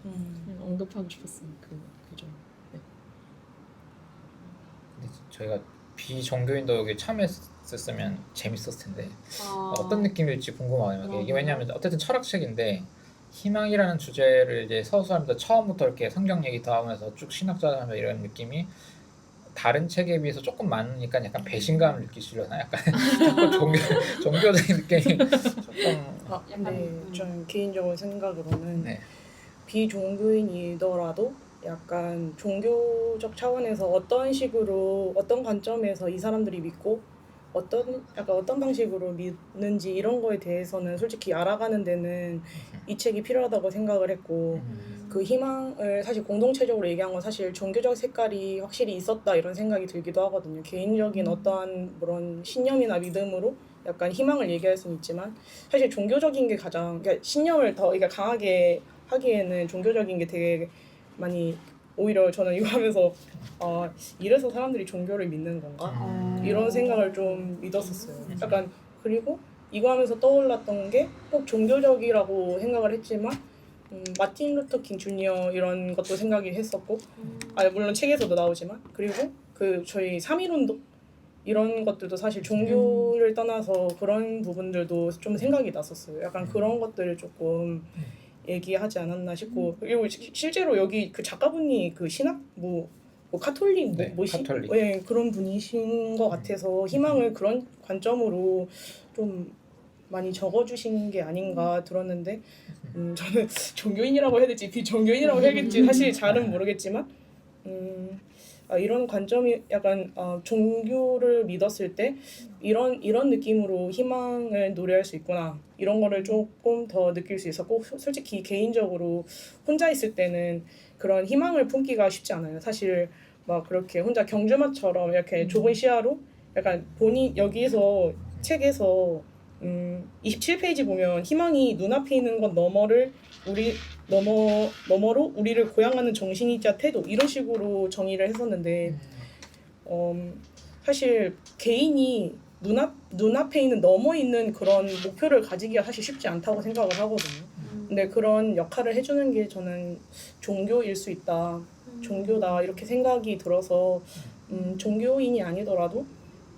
그냥 언급하고 싶었습니다. 그 구절. 네. 근데 저희가 비종교인도 여기 참여했었으면 재밌었을 텐데 어떤 느낌일지 궁금하네요. 이게 왜냐하면 어쨌든 철학책인데 희망이라는 주제를 이제 서술하면서 처음부터 이렇게 성경 얘기도 하면서 쭉 신학자하면서 이런 느낌이 다른 책에 비해서 조금 많으니까 약간 배신감을 느끼시려나 약간 종교적인 느낌이 조금 근데 좀 개인적인 생각으로는 네. 비종교인이더라도 약간 종교적 차원에서 어떤 식으로 어떤 관점에서 이 사람들이 믿고 어떤 방식으로 믿는지 이런 거에 대해서는 솔직히 알아가는 데는 이 책이 필요하다고 생각을 했고 그 희망을 사실 공동체적으로 얘기한 건 사실 종교적 색깔이 확실히 있었다 이런 생각이 들기도 하거든요. 개인적인 어떠한 그런 신념이나 믿음으로 약간 희망을 얘기할 수는 있지만 사실 종교적인 게 가장 그러니까 신념을 더 그러니까 강하게 하기에는 종교적인 게 되게 많이 오히려 저는 이거 하면서 이래서 사람들이 종교를 믿는 건가? 이런 생각을 좀 믿었었어요. 약간 그리고 이거 하면서 떠올랐던 게 꼭 종교적이라고 생각을 했지만 마틴 루터 킹 주니어 이런 것도 생각이 했었고 물론 책에서도 나오지만 그리고 그 저희 3.1운동 이런 것들도 사실 종교를 떠나서 그런 부분들도 좀 생각이 났었어요. 약간 그런 것들을 조금 얘기하지 않았나 싶고 그리고 실제로 여기 그 작가분이 그 신학 뭐 카톨릭 네, 카톨릭. 네, 그런 분이신 것 같아서 희망을 그런 관점으로 좀 많이 적어주신 게 아닌가 들었는데 저는 종교인이라고 해야 될지 비종교인이라고 해야겠지 사실 잘은 모르겠지만 이런 관점이 약간 종교를 믿었을 때 이런 느낌으로 희망을 노래할 수 있구나 이런 거를 조금 더 느낄 수 있었고 솔직히 개인적으로 혼자 있을 때는 그런 희망을 품기가 쉽지 않아요. 사실 막 그렇게 혼자 경주마처럼 이렇게 좁은 시야로 약간 본인 여기서 책에서 27페이지 보면 희망이 눈앞에 있는 것 너머로 우리를 고양하는 정신이자 태도 이런 식으로 정의를 했었는데 사실 개인이 눈앞에 있는 넘어 있는 그런 목표를 가지기가 사실 쉽지 않다고 생각을 하거든요. 근데 그런 역할을 해주는 게 저는 종교일 수 있다. 종교다 이렇게 생각이 들어서 종교인이 아니더라도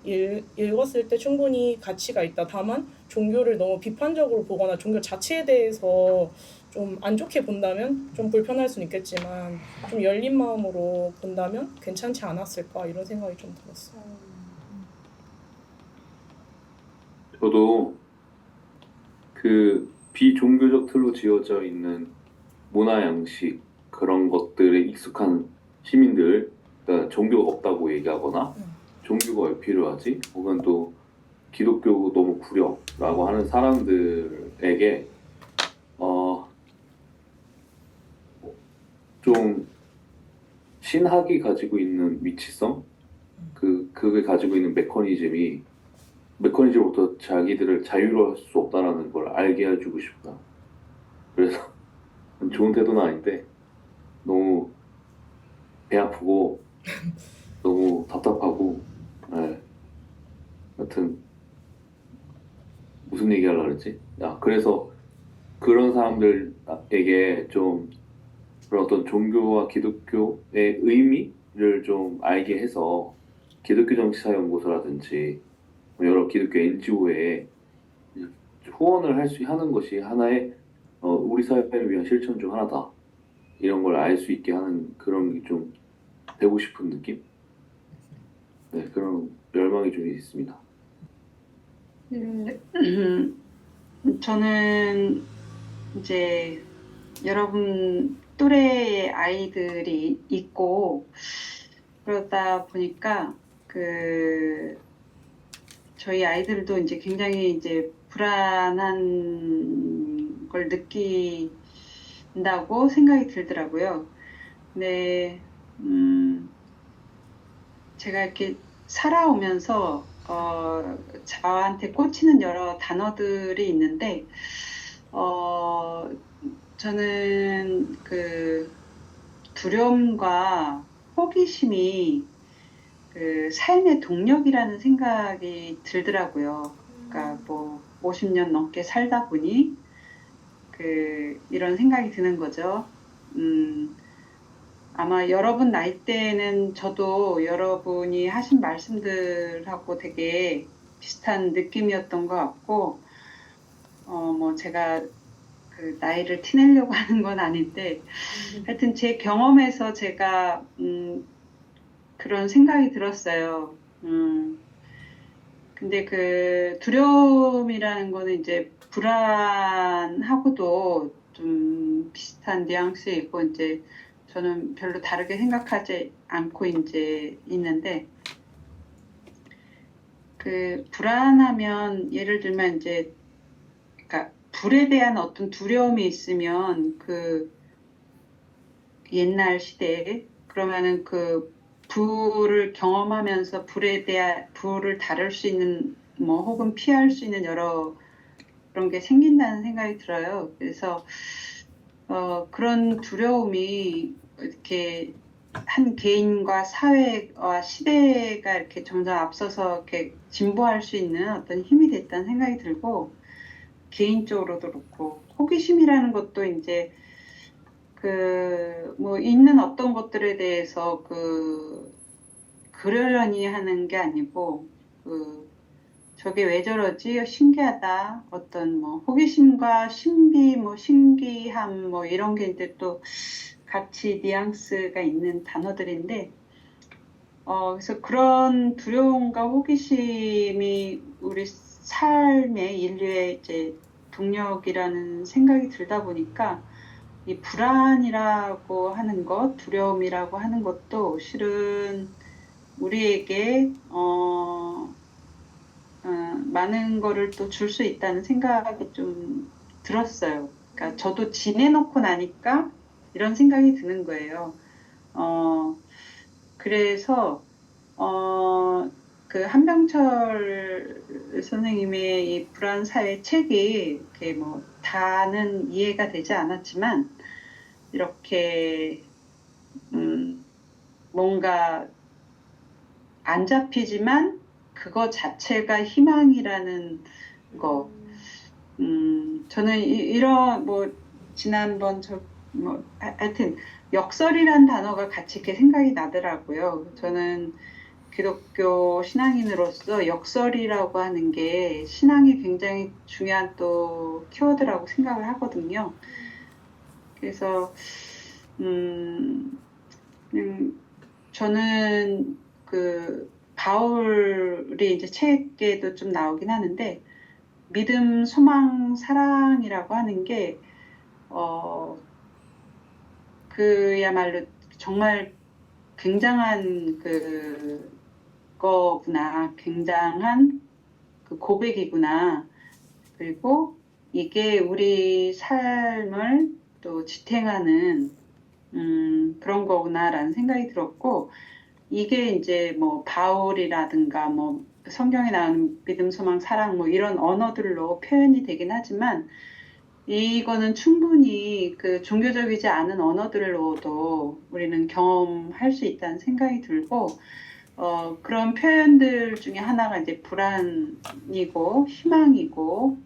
읽었을 때 충분히 가치가 있다. 다만 종교를 너무 비판적으로 보거나 종교 자체에 대해서 좀 안 좋게 본다면 좀 불편할 수는 있겠지만 좀 열린 마음으로 본다면 괜찮지 않았을까 이런 생각이 좀 들었어요. 저도 그 비종교적 틀로 지어져 있는 문화 양식 그런 것들에 익숙한 시민들, 그러니까 종교가 없다고 얘기하거나 종교가 왜 필요하지? 혹은 또 기독교 너무 구려라고 하는 사람들에게 좀 신학이 가지고 있는 위치성, 그게 가지고 있는 메커니즘으로부터 자기들을 자유로 할 수 없다라는 걸 알게 해주고 싶다. 그래서 좋은 태도는 아닌데 너무 배 아프고 너무 답답하고 하여튼 무슨 얘기 하려고 그랬지? 그래서 그런 사람들에게 좀 그런 어떤 종교와 기독교의 의미를 좀 알게 해서 기독교 정치사연구소라든지 여러 기독교 NGO에 후원을 하는 것이 하나의 우리 사회를 위한 실천 중 하나다. 이런 걸 알 수 있게 하는 그런 게 좀 되고 싶은 느낌? 네, 그런 열망이 좀 있습니다. 저는 이제 여러분 또래의 아이들이 있고 그러다 보니까 저희 아이들도 이제 굉장히 이제 불안한 걸 느낀다고 생각이 들더라고요. 근데 제가 이렇게 살아오면서 저한테 꽂히는 여러 단어들이 있는데 저는 그 두려움과 호기심이 그 삶의 동력이라는 생각이 들더라고요. 그러니까 뭐 50년 넘게 살다 보니 이런 생각이 드는 거죠. 아마 여러분 나이 때는 저도 여러분이 하신 말씀들하고 되게 비슷한 느낌이었던 것 같고, 뭐 제가 그 나이를 티내려고 하는 건 아닌데, 하여튼 제 경험에서 제가 그런 생각이 들었어요. 근데 그 두려움이라는 거는 이제 불안하고도 좀 비슷한 뉘앙스에 있고 이제 저는 별로 다르게 생각하지 않고 이제 있는데 그 불안하면 예를 들면 이제 그러니까 불에 대한 어떤 두려움이 있으면 그 옛날 시대에 그러면은 그 불을 경험하면서 불을 다룰 수 있는 뭐 혹은 피할 수 있는 여러 그런 게 생긴다는 생각이 들어요. 그래서 그런 두려움이 이렇게 한 개인과 사회와 시대가 이렇게 점점 앞서서 이렇게 진보할 수 있는 어떤 힘이 됐다는 생각이 들고, 개인적으로도 그렇고 호기심이라는 것도 이제 뭐 있는 어떤 것들에 대해서 그러려니 하는 게 아니고 저게 왜 저러지? 신기하다. 어떤 뭐 호기심과 신비, 뭐 신기함, 뭐 이런 게 이제 또 같이 뉘앙스가 있는 단어들인데, 그래서 그런 두려움과 호기심이 우리 삶의 인류의 이제 동력이라는 생각이 들다 보니까 이 불안이라고 하는 것, 두려움이라고 하는 것도 실은 우리에게 많은 거를 또 줄 수 있다는 생각이 좀 들었어요. 그러니까 저도 지내놓고 나니까 이런 생각이 드는 거예요. 그래서 그 한병철 선생님의 이 불안 사회 책이 이렇게 뭐 다는 이해가 되지 않았지만 이렇게 뭔가 안 잡히지만 그거 자체가 희망이라는 거. 저는 이런 뭐 지난번 하여튼 역설이란 단어가 같이 이렇게 생각이 나더라고요. 저는 기독교 신앙인으로서 역설이라고 하는 게 신앙이 굉장히 중요한 또 키워드라고 생각을 하거든요. 그래서 저는 바울이 이제 책에도 좀 나오긴 하는데, 믿음, 소망, 사랑이라고 하는 게 그야말로 정말 굉장한 거구나, 굉장한 고백이구나. 그리고 이게 우리 삶을 또 지탱하는 그런 거구나라는 생각이 들었고, 이게 이제 뭐 바울이라든가 뭐 성경에 나오는 믿음, 소망, 사랑 뭐 이런 언어들로 표현이 되긴 하지만, 이거는 충분히 종교적이지 않은 언어들로도 우리는 경험할 수 있다는 생각이 들고, 그런 표현들 중에 하나가 이제 불안이고 희망이고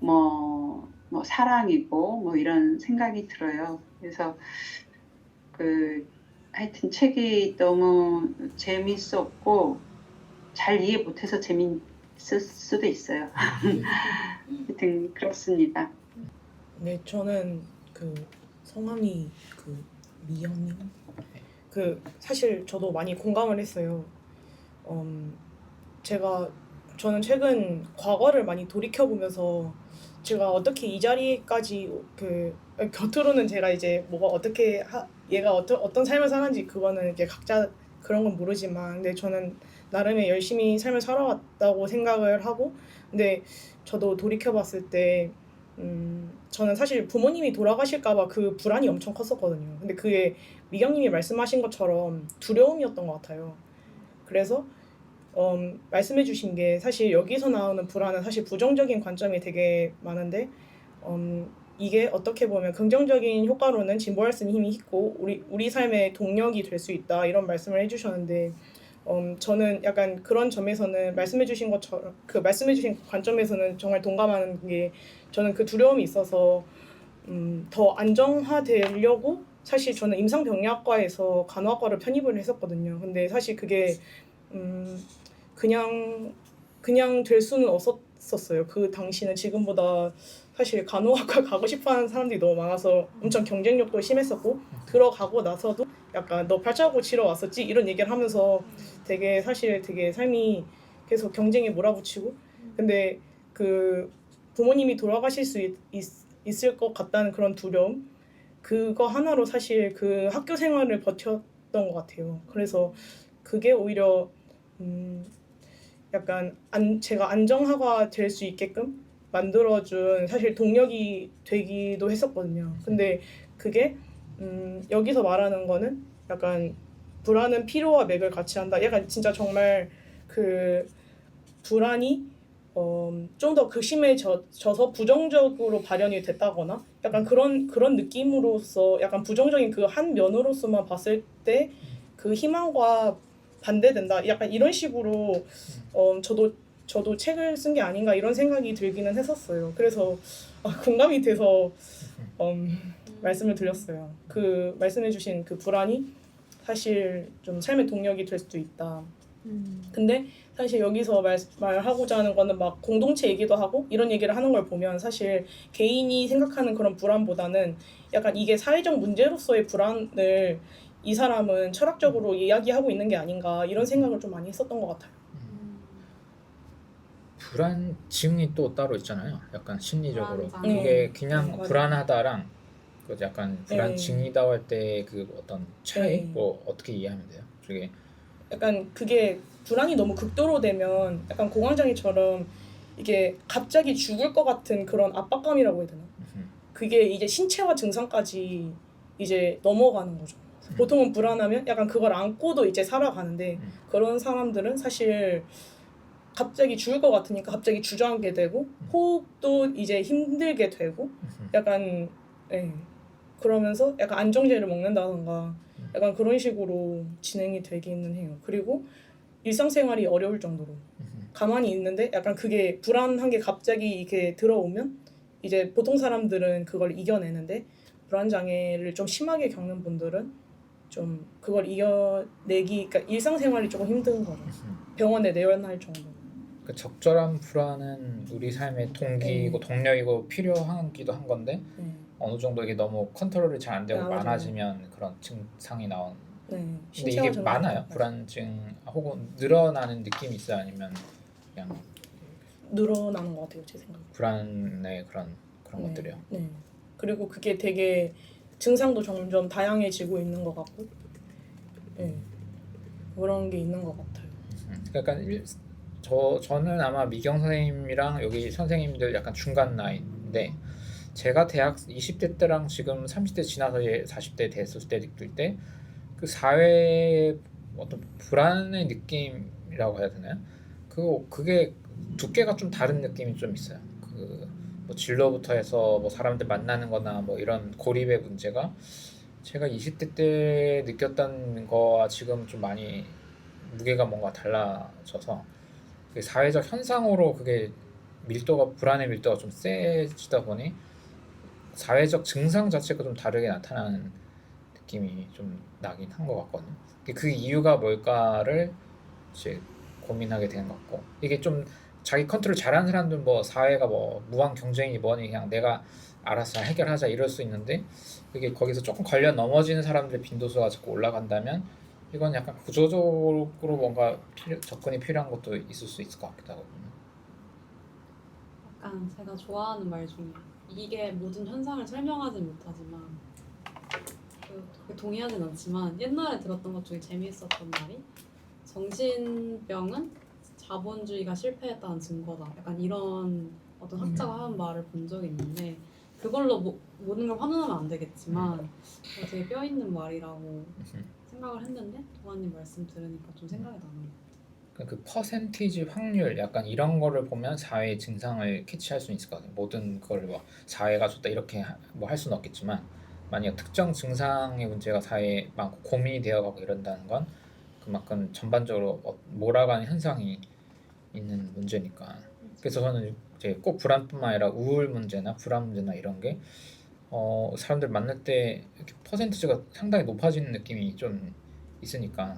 뭐 사랑이고 뭐 이런 생각이 들어요. 그래서 하여튼 책이 너무 재밌었고 잘 이해 못해서 재밌을 수도 있어요. 하여튼 그렇습니다. 네, 저는 성함이 미영님. 사실 저도 많이 공감을 했어요. 저는 최근 과거를 많이 돌이켜보면서 제가 어떻게 이 자리까지 겉으로는 제가 이제 뭐가 어떻게 얘가 어떤 삶을 사는지 그거는 이렇게 각자 그런 건 모르지만, 근데 저는 나름의 열심히 삶을 살아왔다고 생각을 하고, 근데 저도 돌이켜봤을 때 저는 사실 부모님이 돌아가실까봐 그 불안이 엄청 컸었거든요. 근데 그게 미경님이 말씀하신 것처럼 두려움이었던 것 같아요. 그래서 말씀해주신 게 사실 여기서 나오는 불안은 사실 부정적인 관점이 되게 많은데, 이게 어떻게 보면 긍정적인 효과로는 진보할 수 있는 힘이 있고 우리 삶의 동력이 될 수 있다, 이런 말씀을 해주셨는데, 저는 약간 그런 점에서는 말씀해주신 것처럼 말씀해주신 관점에서는 정말 동감하는 게, 저는 그 두려움이 있어서 더 안정화되려고 사실 저는 임상병리학과에서 간호학과를 편입을 했었거든요. 근데 사실 그게 그냥 될 수는 없었어요. 그 당시는 지금보다 사실 간호학과 가고 싶어하는 사람들이 너무 많아서 엄청 경쟁력도 심했었고, 들어가고 나서도 약간 너 발자국 치러 왔었지? 이런 얘기를 하면서 되게 삶이 계속 경쟁에 몰아붙이고, 근데 부모님이 돌아가실 수 있을 것 같다는 그런 두려움, 그거 하나로 사실 학교 생활을 버텼던 것 같아요. 그래서 그게 오히려 약간 제가 안정화가 될 수 있게끔 만들어준 사실 동력이 되기도 했었거든요. 근데 그게 여기서 말하는 거는 약간 불안은 피로와 맥을 같이 한다. 약간 진짜 정말 불안이 좀 더 극심해져서 부정적으로 발현이 됐다거나 약간 그런 느낌으로서 약간 부정적인 그 한 면으로서만 봤을 때 그 희망과 반대된다. 약간 이런 식으로 저도 책을 쓴 게 아닌가 이런 생각이 들기는 했었어요. 그래서 공감이 돼서 말씀을 드렸어요. 그 말씀해주신 그 불안이 사실 좀 삶의 동력이 될 수도 있다. 근데 사실 여기서 말하고자 하는 거는 막 공동체 얘기도 하고 이런 얘기를 하는 걸 보면 사실 개인이 생각하는 그런 불안보다는 약간 이게 사회적 문제로서의 불안을 이 사람은 철학적으로 이야기하고 있는 게 아닌가 이런 생각을 좀 많이 했었던 것 같아요. 불안증이 또 따로 있잖아요. 약간 심리적으로 불안장. 그게 그냥 맞아요. 불안하다랑 그 약간 불안증이다 할 때 그 어떤 차이 네. 뭐 어떻게 이해하면 돼요? 그게 약간 그게 불안이 너무 극도로 되면 약간 공황장애처럼 이게 갑자기 죽을 것 같은 그런 압박감이라고 해야 되나? 그게 이제 신체화 증상까지 이제 넘어가는 거죠. 보통은 불안하면 약간 그걸 안고도 이제 살아가는데 그런 사람들은 사실 갑자기 죽을 것 같으니까 갑자기 주저앉게 되고 호흡도 이제 힘들게 되고 약간 그러면서 약간 안정제를 먹는다던가 약간 그런 식으로 진행이 되기는 해요. 그리고 일상생활이 어려울 정도로 가만히 있는데 약간 그게 불안한 게 갑자기 이렇게 들어오면 이제 보통 사람들은 그걸 이겨내는데 불안 장애를 좀 심하게 겪는 분들은 좀 그걸 이겨내기 그러니까 일상생활이 조금 힘든 거죠. 병원에 내원할 정도. 그 적절한 불안은 우리 삶의 동기이고 동력이고 필요하기도 한 건데 어느 정도 이게 너무 컨트롤이 잘 안 되고 맞아요. 많아지면 그런 증상이 나온. 네. 근데 신체화 이게 증상. 많아요? 불안증 혹은 늘어나는 느낌이 있어요? 아니면 그냥 늘어나는 것 같아요, 제 생각에. 불안의 그런 것들이요? 네. 그리고 그게 되게 증상도 점점 다양해지고 있는 것 같고, 네. 그런 게 있는 것 같아요. 그러니까 저는 아마 미경 선생님이랑 여기 선생님들 약간 중간 나이인데 제가 대학 20대 때랑 지금 30대 지나서 이제 40대 됐을 때 그 사회의 어떤 불안의 느낌이라고 해야 되나요? 그게 두께가 좀 다른 느낌이 좀 있어요. 그 뭐 진로부터 해서 뭐 사람들 만나는 거나 뭐 이런 고립의 문제가 제가 20대 때 느꼈던 거와 지금 좀 많이 무게가 뭔가 달라져서 그 사회적 현상으로 그게 불안의 밀도가 좀 세지다 보니 사회적 증상 자체가 좀 다르게 나타나는 느낌이 좀 나긴 한 것 같거든요. 그 이유가 뭘까를 이제 고민하게 되는 것 같고 이게 좀 자기 컨트롤 잘하는 사람들은 뭐 사회가 뭐 무한 경쟁이 뭐니 그냥 내가 알아서 해결하자 이럴 수 있는데 이게 거기서 조금 걸려 넘어지는 사람들의 빈도수가 자꾸 올라간다면 이건 약간 구조적으로 뭔가 접근이 필요한 것도 있을 수 있을 것 같기도 하거든요. 약간 제가 좋아하는 말 중에 이게 모든 현상을 설명하지 못하지만 그렇게 동의하진 않지만 옛날에 들었던 것 중에 재미있었던 말이 정신병은 자본주의가 실패했다는 증거다. 약간 이런 어떤 학자가 하는 말을 본 적이 있는데 그걸로 모든 걸 환원하면 안 되겠지만 되게 뼈 있는 말이라고 생각을 했는데 동아님 말씀 들으니까 좀 생각이 나네요. 그 퍼센티지 확률 약간 이런 거를 보면 사회의 증상을 캐치할 수 있을 것 같아요. 모든 걸 뭐 사회가 좋다 이렇게 뭐 할 수는 없겠지만 만약 특정 증상의 문제가 사회에 많고 고민이 되어가고 이런다는 건 그만큼 전반적으로 몰아가는 현상이 있는 문제니까. 그래서 저는 이제 꼭 불안뿐만 아니라 우울 문제나 불안 문제나 이런 게 사람들 만날 때 이렇게 퍼센티지가 상당히 높아지는 느낌이 좀 있으니까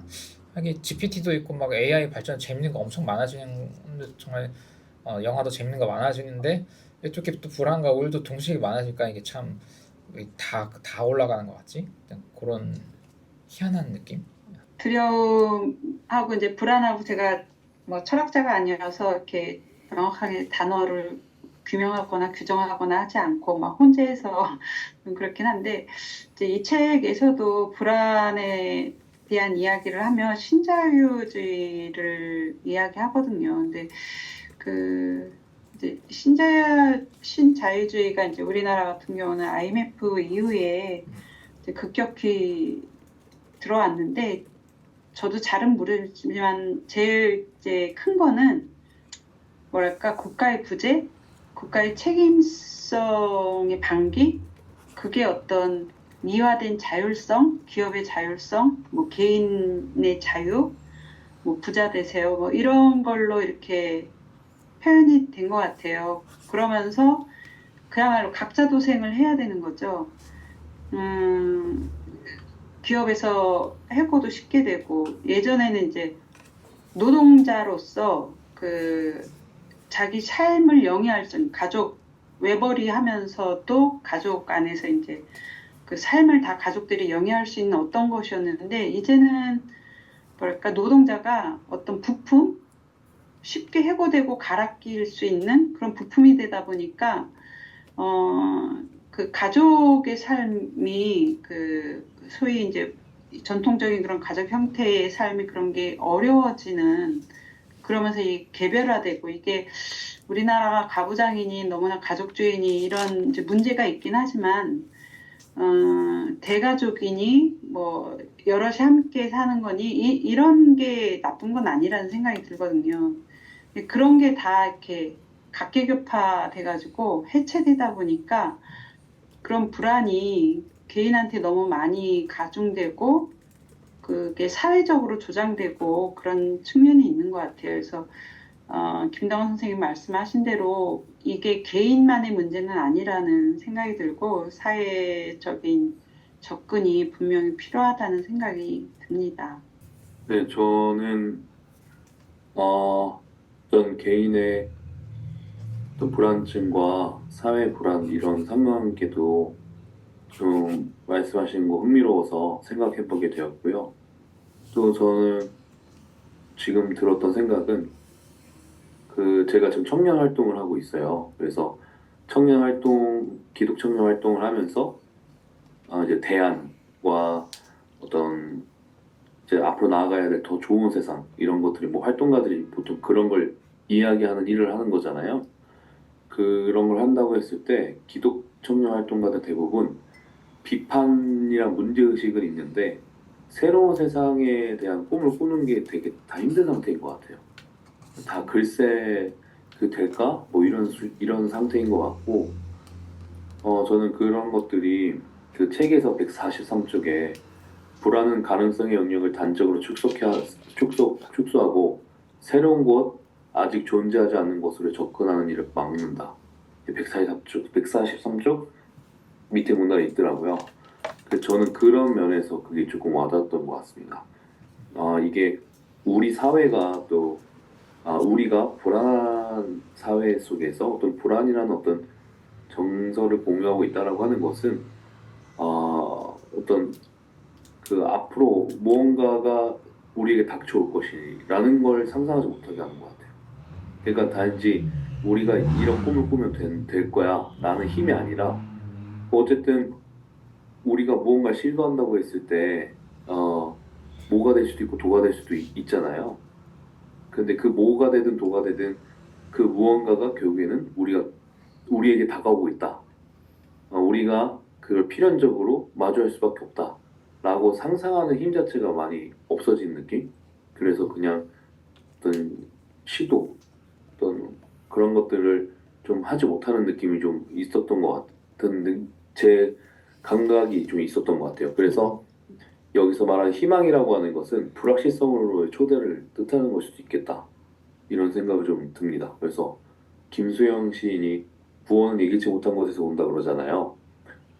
하긴 GPT도 있고 막 AI 발전 재밌는 거 엄청 많아지는 정말 영화도 재밌는 거 많아지는데 이렇게 또 불안과 우울도 동시에 많아지니까 이게 참 다 올라가는 것 같지? 그런 희한한 느낌? 두려움하고 이제 불안하고 제가 뭐 철학자가 아니어서 이렇게 명확하게 단어를 규명하거나 규정하거나 하지 않고 막 혼재해서 그렇긴 한데 이제 이 책에서도 불안에 대한 이야기를 하면 신자유주의를 이야기하거든요. 근데 그 이제 신자유주의가 이제 우리나라 같은 경우는 IMF 이후에 이제 급격히 들어왔는데 저도 잘은 모르지만 제일 이제 큰 거는 뭐랄까 국가의 부재, 국가의 책임성의 방기, 그게 어떤 미화된 자율성, 기업의 자율성, 뭐 개인의 자유, 뭐 부자 되세요, 뭐 이런 걸로 이렇게 표현이 된 것 같아요. 그러면서 그야말로 각자 도생을 해야 되는 거죠. 기업에서 해고도 쉽게 되고 예전에는 이제 노동자로서 그 자기 삶을 영위할 수 있는 가족 외벌이 하면서도 가족 안에서 이제 그 삶을 다 가족들이 영위할 수 있는 어떤 것이었는데 이제는 뭐랄까 노동자가 어떤 부품 쉽게 해고되고 갈아낄 수 있는 그런 부품이 되다 보니까 그 가족의 삶이 그 소위 이제 전통적인 그런 가족 형태의 삶이 그런 게 어려워지는 그러면서 이 개별화되고 이게 우리나라가 가부장이니 너무나 가족주의니 이런 이제 문제가 있긴 하지만 대가족이니 뭐 여럿이 함께 사는 거니 이런 게 나쁜 건 아니라는 생각이 들거든요. 그런 게 다 이렇게 각계격파 돼가지고 해체되다 보니까 그런 불안이 개인한테 너무 많이 가중되고 그게 사회적으로 조장되고 그런 측면이 있는 것 같아요. 그래서 김다원 선생님 말씀하신 대로 이게 개인만의 문제는 아니라는 생각이 들고 사회적인 접근이 분명히 필요하다는 생각이 듭니다. 네, 저는 어떤 개인의 어떤 불안증과 사회 불안 이런 상관관계도 좀 말씀하신 거 흥미로워서 생각해보게 되었고요. 또 저는 지금 들었던 생각은 제가 지금 청년 활동을 하고 있어요. 그래서 청년 활동, 기독 청년 활동을 하면서 이제 대안과 어떤 이제 앞으로 나아가야 될 더 좋은 세상 이런 것들이 뭐 활동가들이 보통 그런 걸 이야기하는 일을 하는 거잖아요. 그런 걸 한다고 했을 때 기독 청년 활동가들 대부분 비판이랑 문제의식은 있는데 새로운 세상에 대한 꿈을 꾸는 게 되게 다 힘든 상태인 것 같아요. 다 글쎄 그 될까? 뭐 이런 상태인 것 같고 저는 그런 것들이 그 책에서 143쪽에 불안은 가능성의 영역을 단적으로 축소하고 새로운 곳, 아직 존재하지 않는 곳으로 접근하는 일을 막는다. 143쪽 밑에 문단에 있더라고요. 저는 그런 면에서 그게 조금 와닿았던 것 같습니다. 이게 우리 사회가 또 우리가 불안한 사회 속에서 어떤 불안이라는 어떤 정서를 공유하고 있다라고 하는 것은 어떤 그 앞으로 무언가가 우리에게 닥쳐올 것이라는 걸 상상하지 못하게 하는 것 같아요. 그러니까 단지 우리가 이런 꿈을 꾸면 될 거야 라는 힘이 아니라 어쨌든 우리가 무언가 시도한다고 했을 때 모가 될 수도 있고 도가 될 수도 있잖아요. 근데 그 모가 되든 도가 되든 그 무언가가 결국에는 우리에게 다가오고 있다. 우리가 그걸 필연적으로 마주할 수밖에 없다. 라고 상상하는 힘 자체가 많이 없어진 느낌? 그래서 그냥 어떤 시도, 어떤 그런 것들을 좀 하지 못하는 느낌이 좀 있었던 것 같은 제 감각이 좀 있었던 것 같아요. 그래서 여기서 말하는 희망이라고 하는 것은 불확실성으로의 초대를 뜻하는 걸 수도 있겠다. 이런 생각이 좀 듭니다. 그래서 김수영 시인이 구원은 예기치 못한 곳에서 온다 그러잖아요.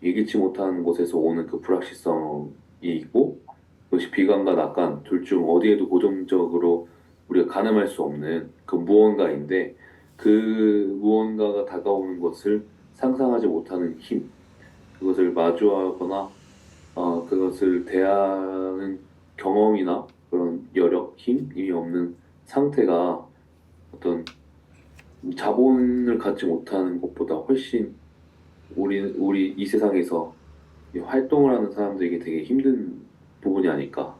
예기치 못한 곳에서 오는 그 불확실성이 있고 그것이 비관과 낙관 둘 중 어디에도 고정적으로 우리가 가늠할 수 없는 그 무언가인데 그 무언가가 다가오는 것을 상상하지 못하는 힘 그것을 마주하거나 그것을 대하는 경험이나 그런 여력, 힘이 없는 상태가 어떤 자본을 갖지 못하는 것보다 훨씬 우리 이 세상에서 활동을 하는 사람들에게 되게 힘든 부분이 아닐까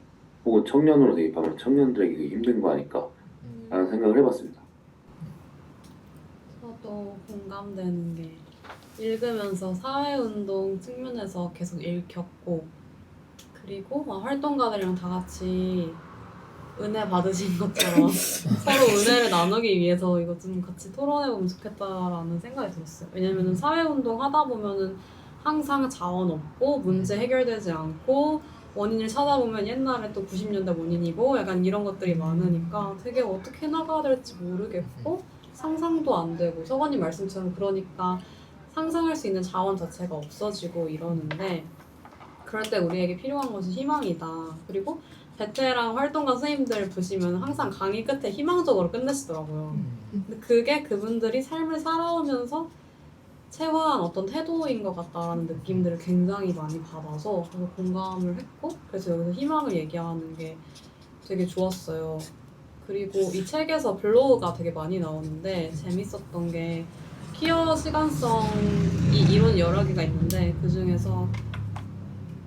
혹은 청년으로 대입하면 청년들에게 되게 힘든 거 아닐까 라는 생각을 해봤습니다. 저도 공감되는 게 읽으면서 사회운동 측면에서 계속 읽혔고 그리고 막 활동가들이랑 다 같이 은혜 받으신 것처럼 서로 은혜를 나누기 위해서 이거 좀 같이 토론해보면 좋겠다라는 생각이 들었어요. 왜냐면은 사회운동 하다 보면은 항상 자원 없고 문제 해결되지 않고 원인을 찾아보면 옛날에 또 90년대 원인이고 약간 이런 것들이 많으니까 되게 어떻게 나가야 될지 모르겠고 상상도 안 되고 서건님 말씀처럼 그러니까 상상할 수 있는 자원 자체가 없어지고 이러는데 그럴 때 우리에게 필요한 것이 희망이다. 그리고 베테랑 활동가 선생님들 보시면 항상 강의 끝에 희망적으로 끝내시더라고요. 근데 그게 그분들이 삶을 살아오면서 체화한 어떤 태도인 것 같다라는 느낌들을 굉장히 많이 받아서 그래서 공감을 했고 그래서 여기서 희망을 얘기하는 게 되게 좋았어요. 그리고 이 책에서 블로그가 되게 많이 나오는데 재밌었던 게 퀴어 시간성이 이론 여러 개가 있는데 그 중에서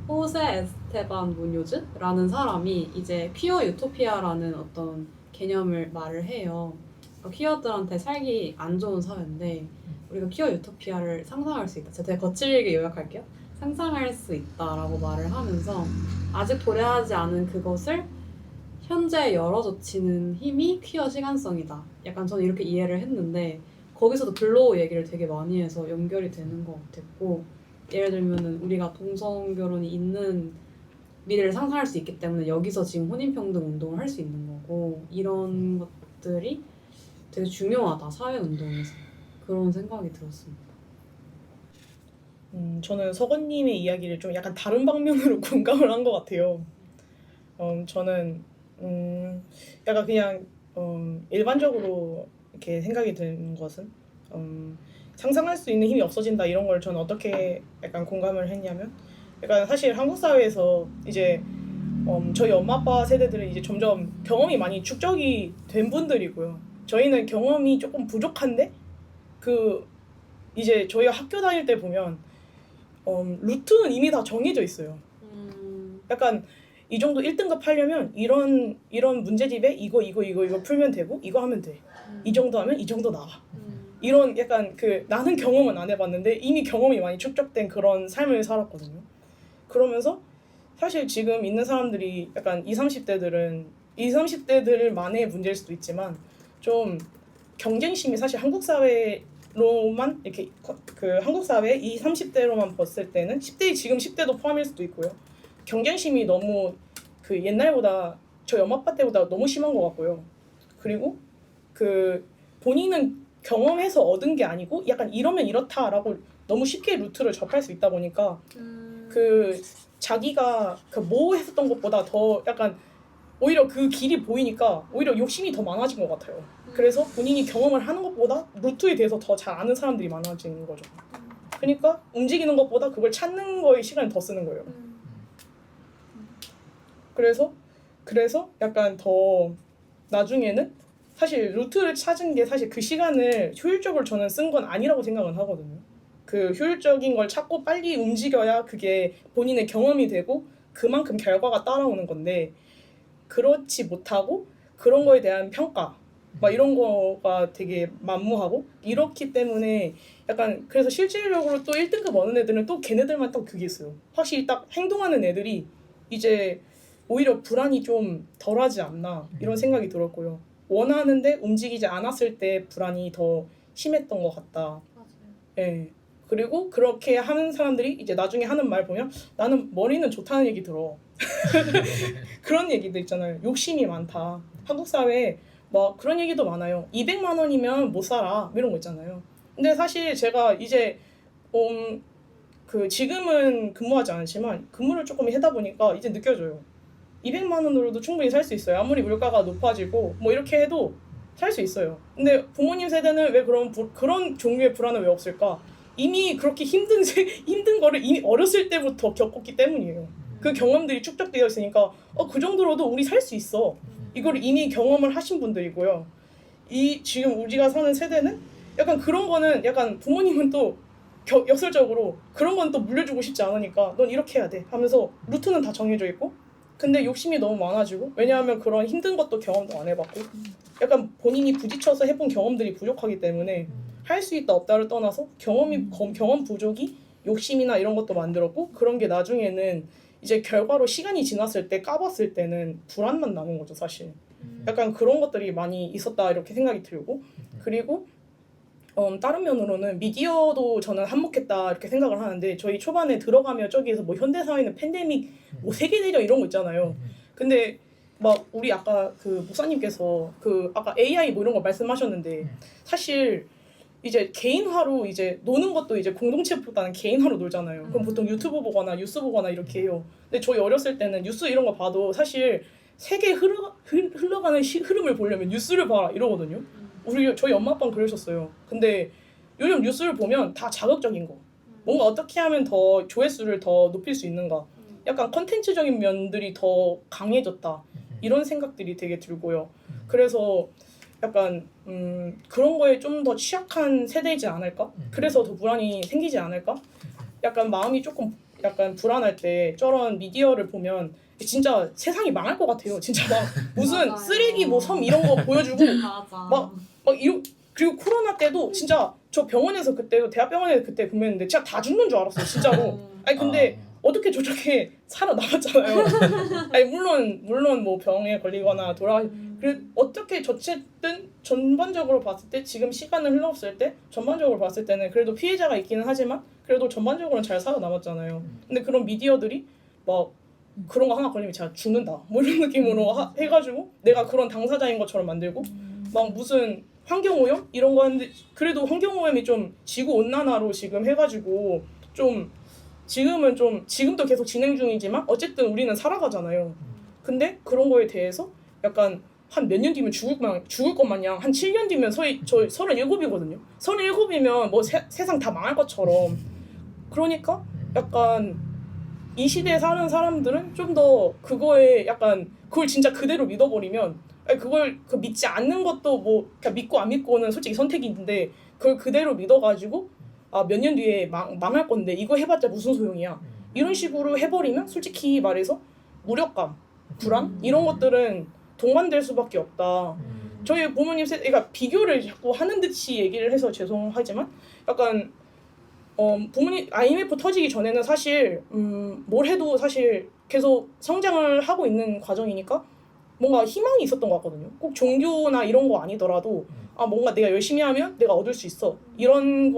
호세 에스테반 무뇨즈라는 사람이 이제 퀴어 유토피아라는 어떤 개념을 말을 해요. 그러니까 퀴어들한테 살기 안 좋은 사회인데 우리가 퀴어 유토피아를 상상할 수 있다. 제가 되게 거칠게 요약할게요. 상상할 수 있다라고 말을 하면서 아직 도래하지 않은 그것을 현재 열어젖히는 힘이 퀴어 시간성이다. 약간 저는 이렇게 이해를 했는데 거기서도 블로우 얘기를 되게 많이 해서 연결이 되는 것 같았고 예를 들면은 우리가 동성 결혼이 있는 미래를 상상할 수 있기 때문에 여기서 지금 혼인평등 운동을 할 수 있는 거고 이런 것들이 되게 중요하다 사회 운동에서 그런 생각이 들었습니다. 저는 서건님의 이야기를 좀 약간 다른 방면으로 공감을 한 것 같아요. 저는 약간 그냥 일반적으로 이렇게 생각이 드는 것은 상상할 수 있는 힘이 없어진다 이런 걸 저는 어떻게 약간 공감을 했냐면 약간 사실 한국 사회에서 이제 저희 엄마 아빠 세대들은 이제 점점 경험이 많이 축적이 된 분들이고요. 저희는 경험이 조금 부족한데 그 이제 저희가 학교 다닐 때 보면 루트는 이미 다 정해져 있어요. 약간 이 정도 1등급 하려면 이런 문제집에 이거 풀면 되고 이거 하면 돼. 이 정도 하면 이 정도 나와. 이런 약간 그 나는 경험은 안 해봤는데 이미 경험이 많이 축적된 그런 삶을 살았거든요. 그러면서 사실 지금 있는 사람들이 약간 20, 30대들만의 문제일 수도 있지만 좀 경쟁심이 사실 한국 사회로만 이렇게 그 한국 사회 20, 30대로만 봤을 때는 10대 지금 10대도 포함일 수도 있고요. 경쟁심이 너무 그 옛날보다 저희 엄마 아빠 때보다 너무 심한 것 같고요. 그리고 그 본인은 경험해서 얻은 게 아니고 약간 이러면 이렇다라고 너무 쉽게 루트를 접할 수 있다 보니까 그 자기가 그 뭐 했었던 것보다 더 약간 오히려 그 길이 보이니까 오히려 욕심이 더 많아진 것 같아요. 그래서 본인이 경험을 하는 것보다 루트에 대해서 더 잘 아는 사람들이 많아지는 거죠. 그러니까 움직이는 것보다 그걸 찾는 거에 시간을 더 쓰는 거예요. 그래서 약간 더 나중에는 사실 루트를 찾은 게 사실 그 시간을 효율적으로 저는 쓴 건 아니라고 생각은 하거든요. 그 효율적인 걸 찾고 빨리 움직여야 그게 본인의 경험이 되고 그만큼 결과가 따라오는 건데 그렇지 못하고 그런 거에 대한 평가 막 이런 거가 되게 만무하고 이렇기 때문에 약간 그래서 실질적으로 또 1등급 얻는 애들은 또 걔네들만 또 그게 있어요. 확실히 딱 행동하는 애들이 이제 오히려 불안이 좀 덜하지 않나 이런 생각이 들었고요. 원하는데 움직이지 않았을 때 불안이 더 심했던 것 같다. 맞아요. 예. 그리고 그렇게 하는 사람들이 이제 나중에 하는 말 보면 나는 머리는 좋다는 얘기 들어. 그런 얘기도 있잖아요. 욕심이 많다. 한국 사회에 막 그런 얘기도 많아요. 200만 원이면 못 살아. 이런 거 있잖아요. 근데 사실 제가 이제 그 지금은 근무하지 않지만 근무를 조금 하다 보니까 이제 느껴져요. 200만 원으로도 충분히 살 수 있어요. 아무리 물가가 높아지고 뭐 이렇게 해도 살 수 있어요. 근데 부모님 세대는 왜 그런 종류의 불안은 왜 없을까? 이미 그렇게 힘든 거를 이미 어렸을 때부터 겪었기 때문이에요. 그 경험들이 축적되어 있으니까 그 정도로도 우리 살 수 있어. 이걸 이미 경험을 하신 분들이고요. 이 지금 우리가 사는 세대는 약간 그런 거는 약간 부모님은 또 역설적으로 그런 건 또 물려주고 싶지 않으니까 넌 이렇게 해야 돼 하면서 루트는 다 정해져 있고 근데 욕심이 너무 많아지고 왜냐하면 그런 힘든 것도 경험도 안 해봤고 약간 본인이 부딪혀서 해본 경험들이 부족하기 때문에 할 수 있다 없다를 떠나서 경험 부족이 욕심이나 이런 것도 만들었고 그런 게 나중에는 이제 결과로 시간이 지났을 때 까봤을 때는 불안만 남은 거죠 사실. 약간 그런 것들이 많이 있었다 이렇게 생각이 들고 그리고 다른 면으로는 미디어도 저는 한몫했다 이렇게 생각을 하는데 저희 초반에 들어가면 저기에서 뭐 현대사회는 팬데믹 뭐 세계대전 이런 거 있잖아요. 근데 막 우리 아까 그 목사님께서 그 아까 AI 뭐 이런 거 말씀하셨는데 사실 이제 개인화로 이제 노는 것도 이제 공동체보다는 개인화로 놀잖아요. 그럼 보통 유튜브 보거나 뉴스 보거나 이렇게 해요. 근데 저희 어렸을 때는 뉴스 이런 거 봐도 사실 세계 흘러가는 흐름을 보려면 뉴스를 봐라 이러거든요. 저희 엄마 아빠는 그러셨어요. 근데 요즘 뉴스를 보면 다 자극적인 거. 뭔가 어떻게 하면 더 조회수를 더 높일 수 있는가. 약간 컨텐츠적인 면들이 더 강해졌다. 이런 생각들이 되게 들고요. 그래서 약간 그런 거에 좀 더 취약한 세대이지 않을까? 그래서 더 불안이 생기지 않을까? 약간 마음이 조금 약간 불안할 때 저런 미디어를 보면 진짜 세상이 망할 것 같아요. 진짜 막 무슨 맞아요. 쓰레기 뭐 섬 이런 거 보여주고 맞아. 막 그리고 코로나 때도 진짜 저 병원에서 그때 대학병원에서 그때 근무했는데 진짜 다 죽는 줄 알았어요. 진짜로. 아니 근데 어떻게 저렇게 살아남았잖아요. 아니 물론 뭐 병에 걸리거나 그래 어떻게 어쨌든 전반적으로 봤을 때 지금 시간을 흘렀을 때 전반적으로 봤을 때는 그래도 피해자가 있기는 하지만 그래도 전반적으로는 잘 살아남았잖아요. 근데 그런 미디어들이 막 그런 거 하나 걸리면 제가 죽는다 뭐 이런 느낌으로 해가지고 내가 그런 당사자인 것처럼 만들고 막 무슨 환경오염 이런 거 하는데 그래도 환경오염이 좀 지구온난화로 지금 해가지고 좀 지금도 계속 진행 중이지만 어쨌든 우리는 살아가잖아요. 근데 그런 거에 대해서 약간 한 몇 년 뒤면 죽을 것 마냥 한 7년 뒤면 저 37이거든요. 37이면 뭐 세상 다 망할 것처럼. 그러니까 약간 이 시대에 사는 사람들은 좀 더 그거에 약간 그걸 진짜 그대로 믿어버리면 그걸 믿지 않는 것도 뭐 그러니까 믿고 안 믿고는 솔직히 선택인데 그걸 그대로 믿어가지고 몇 년 뒤에 망할 건데 이거 해봤자 무슨 소용이야 이런 식으로 해버리면 솔직히 말해서 무력감, 불안 이런 것들은 동반될 수밖에 없다. 저희 부모님 세대가 비교를 자꾸 하는 듯이 얘기를 해서 죄송하지만 약간 부모님 IMF 터지기 전에는 사실 뭘 해도 사실 계속 성장을 하고 있는 과정이니까 뭔가 희망이 있었던 것 같거든요. 꼭 종교나 이런 거 아니더라도 뭔가 내가 열심히 하면 내가 얻을 수 있어 이런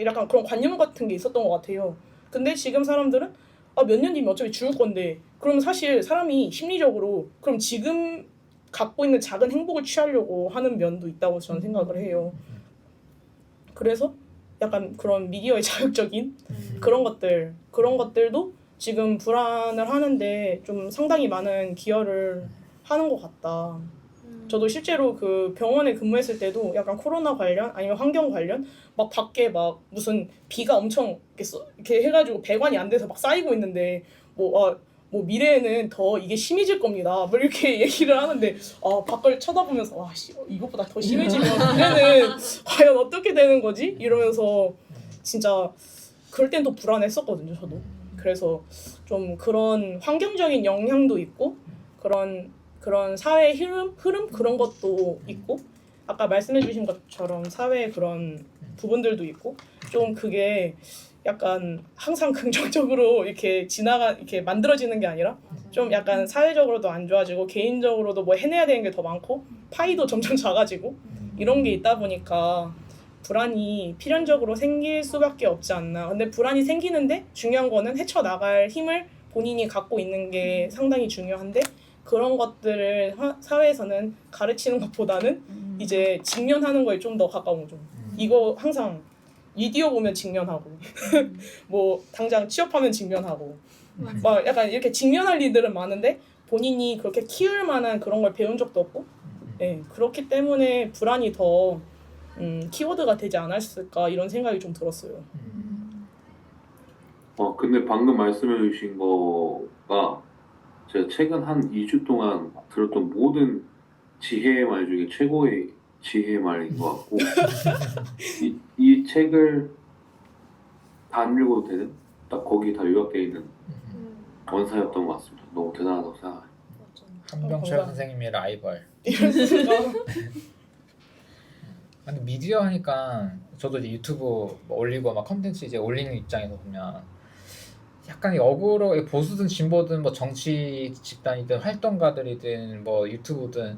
약간 그런 관념 같은 게 있었던 것 같아요. 근데 지금 사람들은 몇 년 뒤면 어차피 죽을 건데 그럼 사실 사람이 심리적으로 그럼 지금 갖고 있는 작은 행복을 취하려고 하는 면도 있다고 저는 생각을 해요. 그래서 약간 그런 미디어의 자극적인 그런 것들도 지금 불안을 하는데 좀 상당히 많은 기여를 하는 것 같다. 저도 실제로 그 병원에 근무했을 때도 약간 코로나 관련 아니면 환경 관련 막 밖에 막 무슨 비가 엄청 이렇게 해가지고 배관이 안 돼서 막 쌓이고 있는데 뭐 미래에는 더 이게 심해질 겁니다. 뭐 이렇게 얘기를 하는데 밖을 쳐다보면서 이것보다 더 심해지면 미래는 과연 어떻게 되는 거지? 이러면서 진짜 그럴 땐 또 불안했었거든요. 저도. 그래서 좀 그런 환경적인 영향도 있고 그런 사회 흐름 그런 것도 있고 아까 말씀해주신 것처럼 사회의 그런 부분들도 있고 좀 그게 약간 항상 긍정적으로 이렇게 이렇게 만들어지는 게 아니라 좀 약간 사회적으로도 안 좋아지고 개인적으로도 뭐 해내야 되는 게 더 많고 파이도 점점 작아지고 이런 게 있다 보니까 불안이 필연적으로 생길 수밖에 없지 않나. 근데 불안이 생기는데 중요한 거는 헤쳐나갈 힘을 본인이 갖고 있는 게 상당히 중요한데 그런 것들을 사회에서는 가르치는 것보다는 이제 직면하는 거에 좀 더 가까운 거죠. 이거 항상 미디어 보면 직면하고 뭐 당장 취업하면 직면하고 막 약간 이렇게 직면할 일들은 많은데 본인이 그렇게 키울 만한 그런 걸 배운 적도 없고 그렇기 때문에 불안이 더 키워드가 되지 않았을까 이런 생각이 좀 들었어요. 근데 방금 말씀해 주신 거가 제가 최근 한 2주 동안 들었던 모든 지혜의 말 중에 최고의 지혜의 말인 것 같고 이 책을 다 안 읽어도 되는 딱 거기 다 요약되어 있는 원사였던 것 같습니다. 너무 대단하다고 생각해요. 한병철 선생님의 라이벌. 이럴 수가. 근데 미디어 하니까 저도 이제 유튜브 올리고 막 컨텐츠 이제 올리는 입장에서 보면 약간 역으로 보수든 진보든 뭐 정치 집단이든 활동가들이든 뭐 유튜브든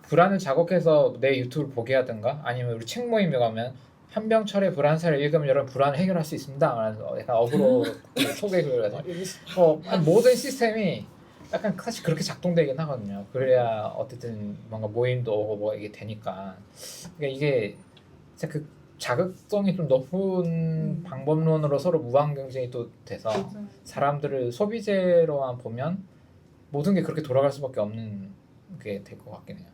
불안을 자극해서 내 유튜브를 보게 하든가 아니면 우리 책 모임에 가면 한병철의 불안사를 읽으면 여러분 불안을 해결할 수 있습니다. 라는 약간 어그로 소개글을 해서 모든 시스템이 약간 사실 그렇게 작동되긴 하거든요. 그래야 어쨌든 뭔가 모임도 오고 뭐 이게 되니까 그러니까 이게 진짜 그 자극성이 좀 높은 방법론으로 서로 무한 경쟁이 또 돼서 사람들을 소비재로만 보면 모든 게 그렇게 돌아갈 수밖에 없는 게 될 것 같긴 해요.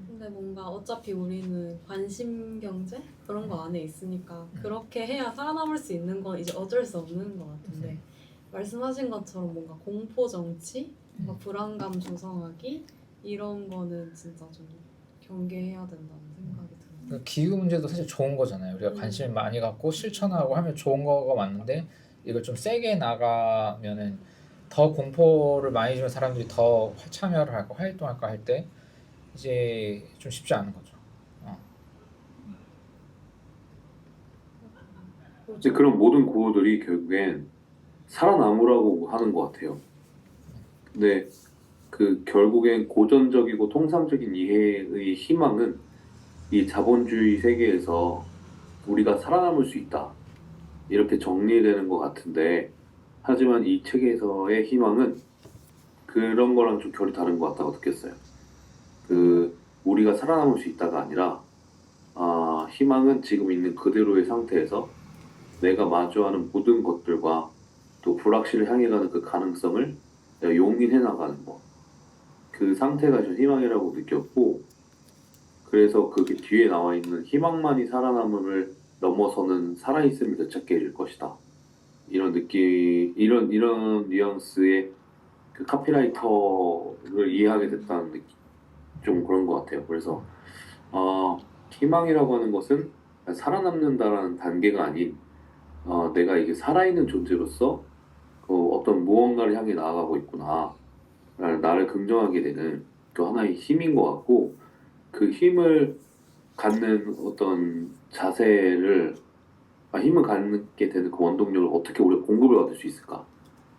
근데 뭔가 어차피 우리는 관심 경제 그런 거 안에 있으니까 그렇게 해야 살아남을 수 있는 건 이제 어쩔 수 없는 것 같은데 말씀하신 것처럼 뭔가 공포 정치, 뭔가 불안감 조성하기 이런 거는 진짜 좀 경계해야 된다는 생각이 드네요. 그 기후 문제도 사실 좋은 거잖아요. 우리가 관심을 많이 갖고 실천하고 하면 좋은 거가 맞는데 이걸 좀 세게 나가면은 더 공포를 많이 주는 사람들이 더 참여를 하고 활동할까 할 때 이제 좀 쉽지 않은 거죠. 이제 그런 모든 구호들이 결국엔 살아남으라고 하는 것 같아요. 근데 그 결국엔 고전적이고 통상적인 이해의 희망은 이 자본주의 세계에서 우리가 살아남을 수 있다. 이렇게 정리되는 것 같은데 하지만 이 책에서의 희망은 그런 거랑 좀 결이 다른 것 같다고 느꼈어요. 그 우리가 살아남을 수 있다가 아니라 희망은 지금 있는 그대로의 상태에서 내가 마주하는 모든 것들과 또 불확실을 향해 가는 그 가능성을 내가 용인해 나가는 거. 그 상태가 좀 희망이라고 느꼈고 그래서 그 뒤에 나와 있는 희망만이 살아남음을 넘어서는 살아있음을 되찾게 해줄 것이다. 이런 느낌, 이런 뉘앙스의 그 카피라이터를 이해하게 됐다는 느낌, 좀 그런 것 같아요. 그래서 희망이라고 하는 것은 살아남는다라는 단계가 아닌 내가 이게 살아있는 존재로서 어떤 무언가를 향해 나아가고 있구나. 나를 긍정하게 되는 또 하나의 힘인 것 같고 그 힘을 갖는 어떤 자세를 힘을 갖게 되는 그 원동력을 어떻게 우리가 공급을 받을 수 있을까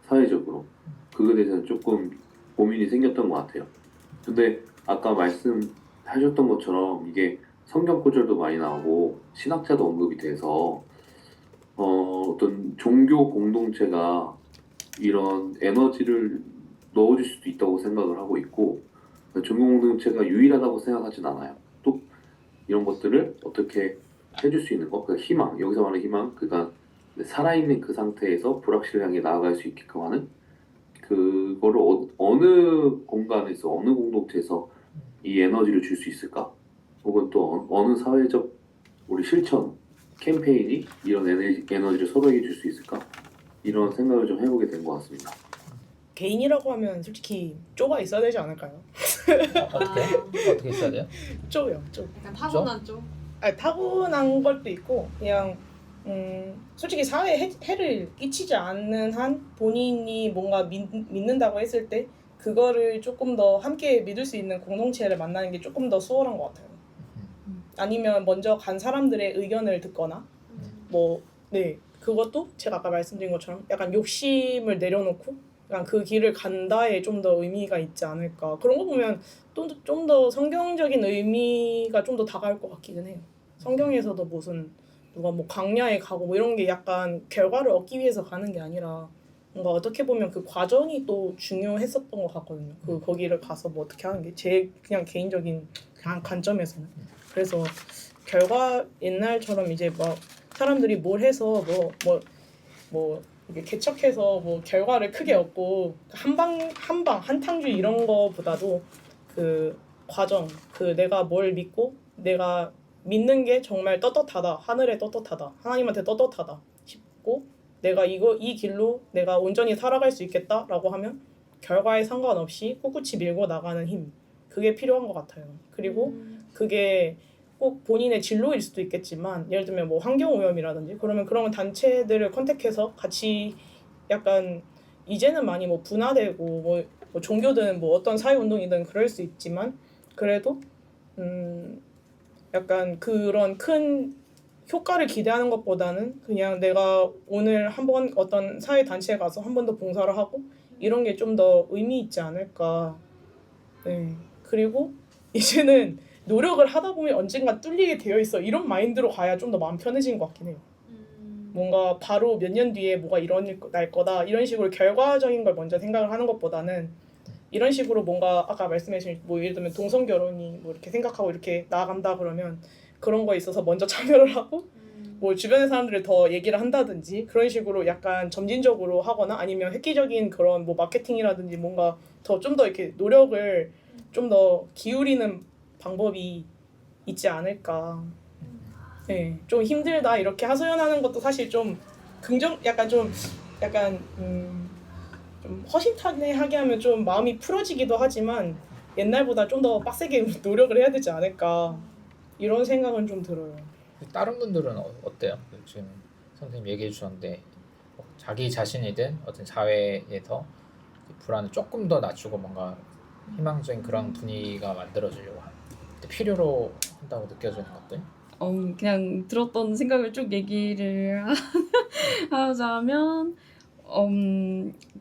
사회적으로 그거에 대해서는 조금 고민이 생겼던 것 같아요. 근데 아까 말씀하셨던 것처럼 이게 성경 구절도 많이 나오고 신학자도 언급이 돼서 어떤 종교 공동체가 이런 에너지를 넣어줄 수도 있다고 생각을 하고 있고 종교 공동체가 유일하다고 생각하진 않아요. 또 이런 것들을 어떻게 해줄 수 있는 거, 그 희망, 여기서 말하는 희망, 그러니까 살아있는 그 상태에서 불확실을 향해 나아갈 수 있게끔 하는 그거를 어느 공간에서 어느 공동체에서 이 에너지를 줄 수 있을까? 혹은 또 어느 사회적 우리 실천 캠페인이 이런 에너지를 서로에게 줄 수 있을까? 이런 생각을 좀 해보게 된 것 같습니다. 개인이라고 하면 솔직히 쪼가 있어야 되지 않을까요? 어떻게 있어야 돼요? 쪼요, 쪼. 약간 타고난 쪽? 아니, 타고난 것도 있고 그냥 솔직히 사회에 해를 끼치지 않는 한 본인이 뭔가 믿는다고 했을 때 그거를 조금 더 함께 믿을 수 있는 공동체를 만나는 게 조금 더 수월한 것 같아요. 아니면 먼저 간 사람들의 의견을 듣거나 그것도 제가 아까 말씀드린 것처럼 약간 욕심을 내려놓고 약간 그 길을 간다에 좀 더 의미가 있지 않을까. 그런 거 보면 좀 더 성경적인 의미가 좀 더 다가올 것 같기는 해요. 성경에서도 무슨 누가 뭐 광야에 가고 뭐 이런 게 약간 결과를 얻기 위해서 가는 게 아니라 뭔가 어떻게 보면 그 과정이 또 중요했었던 것 같거든요. 거기를 가서 뭐 어떻게 하는 게 제 그냥 개인적인 관점에서는. 그래서 결과 옛날처럼 이제 막 사람들이 뭘 해서 뭐 이게 개척해서 뭐 결과를 크게 얻고 한탕주의 이런 거보다도 그 과정, 그 내가 뭘 믿고 내가 믿는 게 정말 떳떳하다, 하늘에 떳떳하다, 하나님한테 떳떳하다 싶고 내가 이 길로 내가 온전히 살아갈 수 있겠다라고 하면 결과에 상관없이 꿋꿋이 밀고 나가는 힘, 그게 필요한 것 같아요. 그리고 그게 꼭 본인의 진로일 수도 있겠지만 예를 들면 뭐 환경오염이라든지 그러면 그런 단체들을 컨택해서 같이 약간 이제는 많이 뭐 분화되고 뭐 종교든 뭐 어떤 사회운동이든 그럴 수 있지만 그래도 약간 그런 큰 효과를 기대하는 것보다는 그냥 내가 오늘 한번 어떤 사회 단체에 가서 한 번 더 봉사를 하고 이런 게 좀 더 의미 있지 않을까. 네. 그리고 이제는 노력을 하다 보면 언젠가 뚫리게 되어 있어 이런 마인드로 가야 좀 더 마음 편해지는 것 같긴 해요. 뭔가 바로 몇 년 뒤에 뭐가 일어날 거다 이런 식으로 결과적인 걸 먼저 생각을 하는 것보다는 이런 식으로 뭔가 아까 말씀하신 뭐 예를 들면 동성 결혼이 뭐 이렇게 생각하고 이렇게 나아간다 그러면 그런 거에 있어서 먼저 참여를 하고 뭐 주변의 사람들을 더 얘기를 한다든지 그런 식으로 약간 점진적으로 하거나 아니면 획기적인 그런 뭐 마케팅이라든지 뭔가 더 좀 더 이렇게 노력을 좀 더 기울이는 방법이 있지 않을까. 네, 좀 힘들다 이렇게 하소연하는 것도 사실 좀 약간 좀 허심탄회하게 하면 좀 마음이 풀어지기도 하지만 옛날보다 좀 더 빡세게 노력을 해야 되지 않을까 이런 생각은 좀 들어요. 다른 분들은 어때요? 지금 선생님 얘기해 주셨는데 자기 자신이든 어떤 사회에서 불안을 조금 더 낮추고 뭔가 희망적인 그런 분위기가 만들어지려고 필요로 한다고 느껴지는 것들. 그냥 들었던 생각을 쭉 얘기를 하자면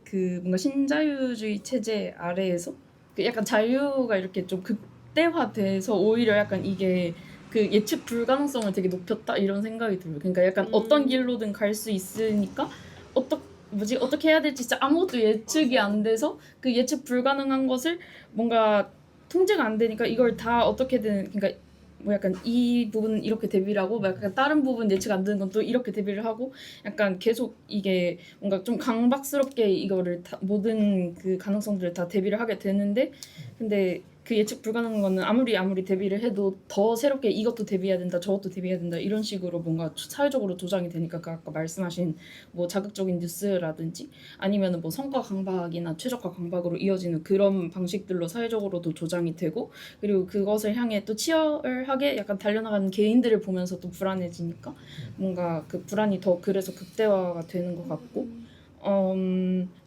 그 뭔가 신자유주의 체제 아래에서 그 약간 자유가 이렇게 좀 극대화돼서 오히려 약간 이게 그 예측 불가능성을 되게 높였다 이런 생각이 들어요. 그러니까 약간 어떤 길로든 갈 수 있으니까 어떻게 해야 될지 진짜 아무것도 예측이 안 돼서 그 예측 불가능한 것을 뭔가 통제가 안 되니까 이걸 다 어떻게든 그러니까 뭐 약간 이 부분은 이렇게 대비를 하고 약간 다른 부분 예측 안 되는 건 또 이렇게 대비를 하고 약간 계속 이게 뭔가 좀 강박스럽게 이거를 다 모든 그 가능성들을 다 대비를 하게 되는데 근데 그 예측 불가능한 거는 아무리 대비를 해도 더 새롭게 이것도 대비해야 된다 저것도 대비해야 된다 이런 식으로 뭔가 사회적으로 조장이 되니까 그 아까 말씀하신 뭐 자극적인 뉴스라든지 아니면은 뭐 성과 강박이나 최저가 강박으로 이어지는 그런 방식들로 사회적으로도 조장이 되고 그리고 그것을 향해 또 치열하게 약간 달려나가는 개인들을 보면서 또 불안해지니까 뭔가 그 불안이 더 그래서 극대화가 되는 것 같고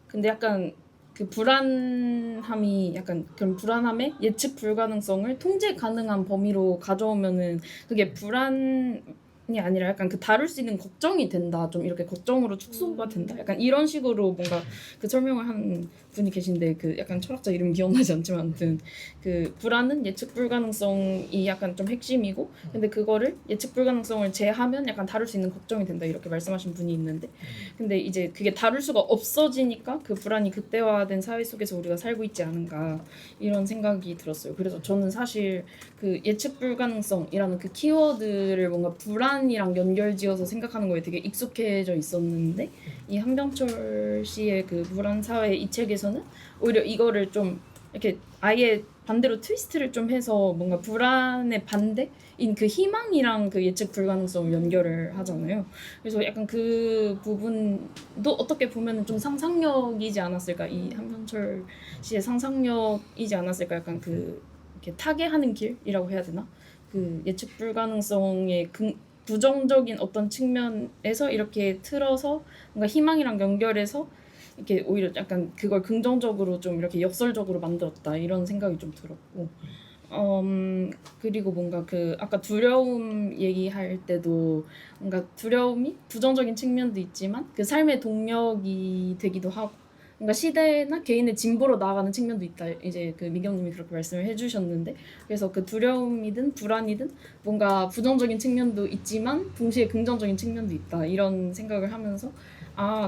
근데 약간 그 불안함이 약간 그런 불안함의 예측 불가능성을 통제 가능한 범위로 가져오면은 그게 불안이 아니라 약간 그 다룰 수 있는 걱정이 된다. 좀 이렇게 걱정으로 축소가 된다. 약간 이런 식으로 뭔가 그 설명을 한 분이 계신데 그 약간 철학자 이름 기억나지 않지만 아무튼 그 불안은 예측 불가능성이 약간 좀 핵심이고 근데 그거를 예측 불가능성을 제하면 약간 다룰 수 있는 걱정이 된다 이렇게 말씀하신 분이 있는데 근데 이제 그게 다룰 수가 없어지니까 그 불안이 극대화된 사회 속에서 우리가 살고 있지 않은가 이런 생각이 들었어요. 그래서 저는 사실 그 예측 불가능성이라는 그 키워드를 뭔가 불안이랑 연결지어서 생각하는 거에 되게 익숙해져 있었는데 이 한병철 씨의 그 불안 사회 이 책에서는 오히려 이거를 좀 이렇게 아예 반대로 트위스트를 좀 해서 뭔가 불안의 반대인 그 희망이랑 그 예측 불가능성을 연결을 하잖아요. 그래서 약간 그 부분도 어떻게 보면은 좀 상상력이지 않았을까 이 한병철 씨의 상상력이지 않았을까 약간 그 이렇게 타개하는 길이라고 해야 되나 그 예측 불가능성의 부정적인 어떤 측면에서 이렇게 틀어서 뭔가 희망이랑 연결해서 이렇게 오히려 약간 그걸 긍정적으로 좀 이렇게 역설적으로 만들었다 이런 생각이 좀 들었고 그리고 뭔가 그 아까 두려움 얘기할 때도 뭔가 두려움이 부정적인 측면도 있지만 그 삶의 동력이 되기도 하고 뭔가 시대나 개인의 진보로 나아가는 측면도 있다. 이제 그 미경님이 그렇게 말씀을 해주셨는데 그래서 그 두려움이든 불안이든 뭔가 부정적인 측면도 있지만 동시에 긍정적인 측면도 있다. 이런 생각을 하면서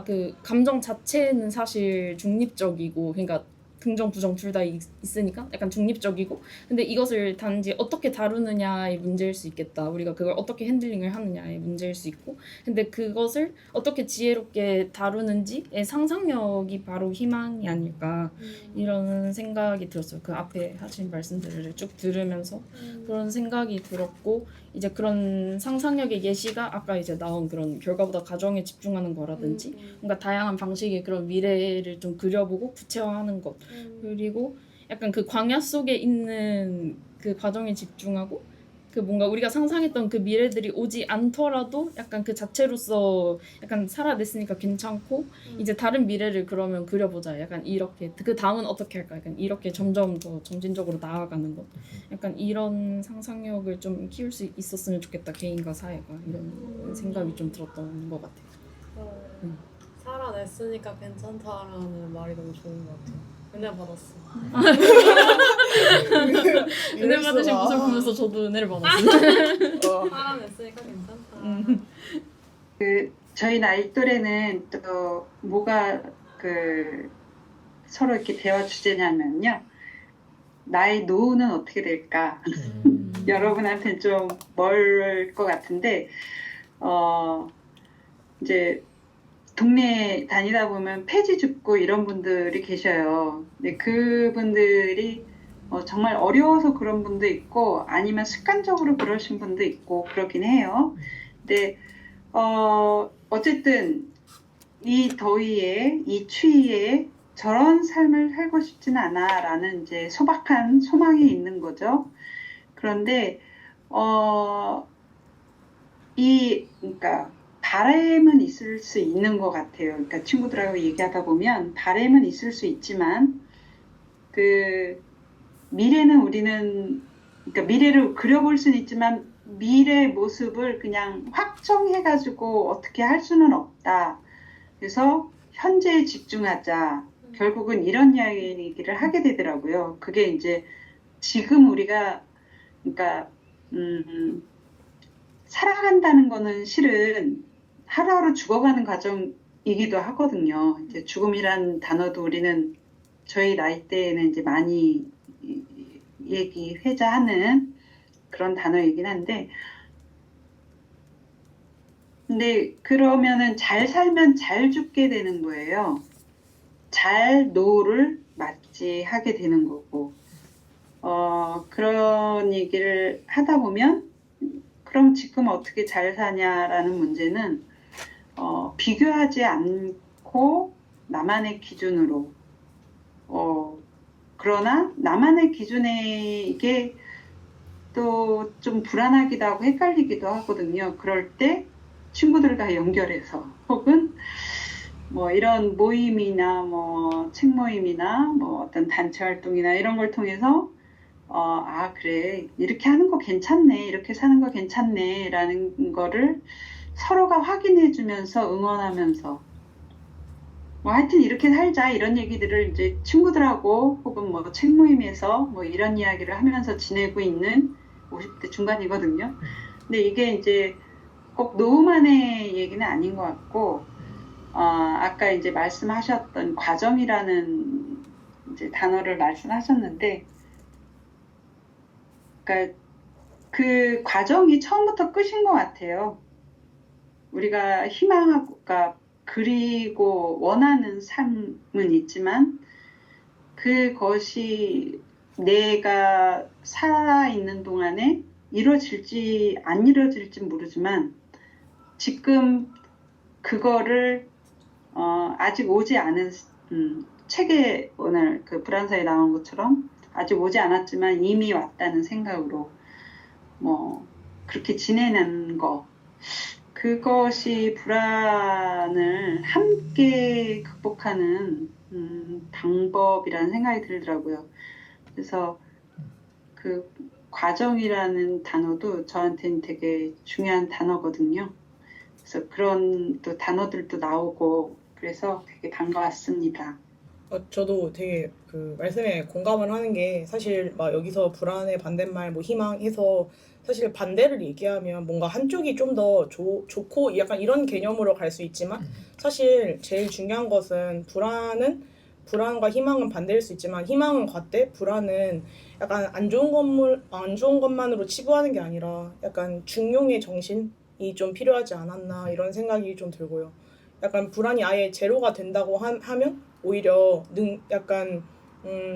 그 감정 자체는 사실 중립적이고 그러니까 긍정 부정 둘 다 있으니까 약간 중립적이고 근데 이것을 단지 어떻게 다루느냐의 문제일 수 있겠다. 우리가 그걸 어떻게 핸들링을 하느냐의 문제일 수 있고 근데 그것을 어떻게 지혜롭게 다루는지의 상상력이 바로 희망이 아닐까 이런 생각이 들었어요. 그 앞에 하신 말씀들을 쭉 들으면서 그런 생각이 들었고 이제 그런 상상력의 예시가 아까 이제 나온 그런 결과보다 가정에 집중하는 거라든지 뭔가 다양한 방식의 그런 미래를 좀 그려보고 구체화하는 것 그리고 약간 그 광야 속에 있는 그 과정에 집중하고 그 뭔가 우리가 상상했던 그 미래들이 오지 않더라도 약간 그 자체로서 약간 살아냈으니까 괜찮고 이제 다른 미래를 그러면 그려보자. 약간 이렇게 그 다음은 어떻게 할까? 약간 이렇게 점점 더 점진적으로 나아가는 것. 약간 이런 상상력을 좀 키울 수 있었으면 좋겠다. 개인과 사회가 이런 생각이 좀 들었던 것 같아요. 살아냈으니까 괜찮다라는 말이 너무 좋은 것 같아요. 은혜 받았어. 은혜 받으신 모습을 보면서 저도 은혜를 받았어요. 살아냈으니까 괜찮다. 저희 나이 또래는 또 뭐가 서로 이렇게 대화 주제냐면요. 나의 노후는 어떻게 될까? 여러분한테는 좀 멀 것 같은데, 이제 동네 다니다 보면 폐지 줍고 이런 분들이 계셔요. 근데 그분들이 정말 어려워서 그런 분도 있고 아니면 습관적으로 그러신 분도 있고 그러긴 해요. 근데 어쨌든 이 더위에 이 추위에 저런 삶을 살고 싶지는 않아라는 이제 소박한 소망이 있는 거죠. 그런데 그러니까 바램은 있을 수 있는 것 같아요. 그러니까 친구들하고 얘기하다 보면 바램은 있을 수 있지만 그 미래는 그러니까 미래를 그려볼 수는 있지만 미래의 모습을 그냥 확정해가지고 어떻게 할 수는 없다. 그래서 현재에 집중하자. 결국은 이런 이야기를 하게 되더라고요. 그게 이제 지금 우리가 그러니까 살아간다는 거는 실은 하루하루 죽어가는 과정이기도 하거든요. 이제 죽음이란 단어도 우리는 저희 나이 때에는 이제 많이 회자하는 그런 단어이긴 한데, 근데 그러면은 잘 살면 잘 죽게 되는 거예요. 잘 노후를 맞이하게 되는 거고, 그런 얘기를 하다 보면, 그럼 지금 어떻게 잘 사냐라는 문제는 비교하지 않고 나만의 기준으로 그러나 나만의 기준에 이게 또 좀 불안하기도 하고 헷갈리기도 하거든요. 그럴 때 친구들과 연결해서 혹은 뭐 이런 모임이나 뭐 책 모임이나 뭐 어떤 단체 활동이나 이런 걸 통해서 그래 이렇게 하는 거 괜찮네, 이렇게 사는 거 괜찮네 라는 거를 서로가 확인해 주면서 응원하면서 뭐 하여튼 이렇게 살자 이런 얘기들을 이제 친구들하고 혹은 뭐 책 모임에서 뭐 이런 이야기를 하면서 지내고 있는 50대 중반이거든요. 근데 이게 이제 꼭 노후만의 얘기는 아닌 것 같고 아까 이제 말씀하셨던 과정이라는 이제 단어를 말씀하셨는데, 그러니까 그 과정이 처음부터 끝인 것 같아요. 우리가 희망하고, 그러니까 그리고 원하는 삶은 있지만 그것이 내가 살아있는 동안에 이루어질지 안 이루어질지 모르지만 지금 그거를 아직 오지 않은 책에 오늘 그 불안사에 나온 것처럼 아직 오지 않았지만 이미 왔다는 생각으로 뭐 그렇게 지내는 거, 그것이 불안을 함께 극복하는 방법이라는 생각이 들더라고요. 그래서 그 과정이라는 단어도 저한테는 되게 중요한 단어거든요. 그래서 그런 또 단어들도 나오고 그래서 되게 반가웠습니다. 저도 되게 그 말씀에 공감을 하는 게 사실 막 여기서 불안의 반대말 뭐 희망해서 사실 반대를 얘기하면 뭔가 한쪽이 좀 더 좋고 약간 이런 개념으로 갈 수 있지만 사실 제일 중요한 것은 불안과 희망은 반대일 수 있지만 희망은 과대, 불안은 약간 안 좋은 것만으로 치부하는 게 아니라 약간 중용의 정신이 좀 필요하지 않았나 이런 생각이 좀 들고요. 약간 불안이 아예 제로가 된다고 하면 오히려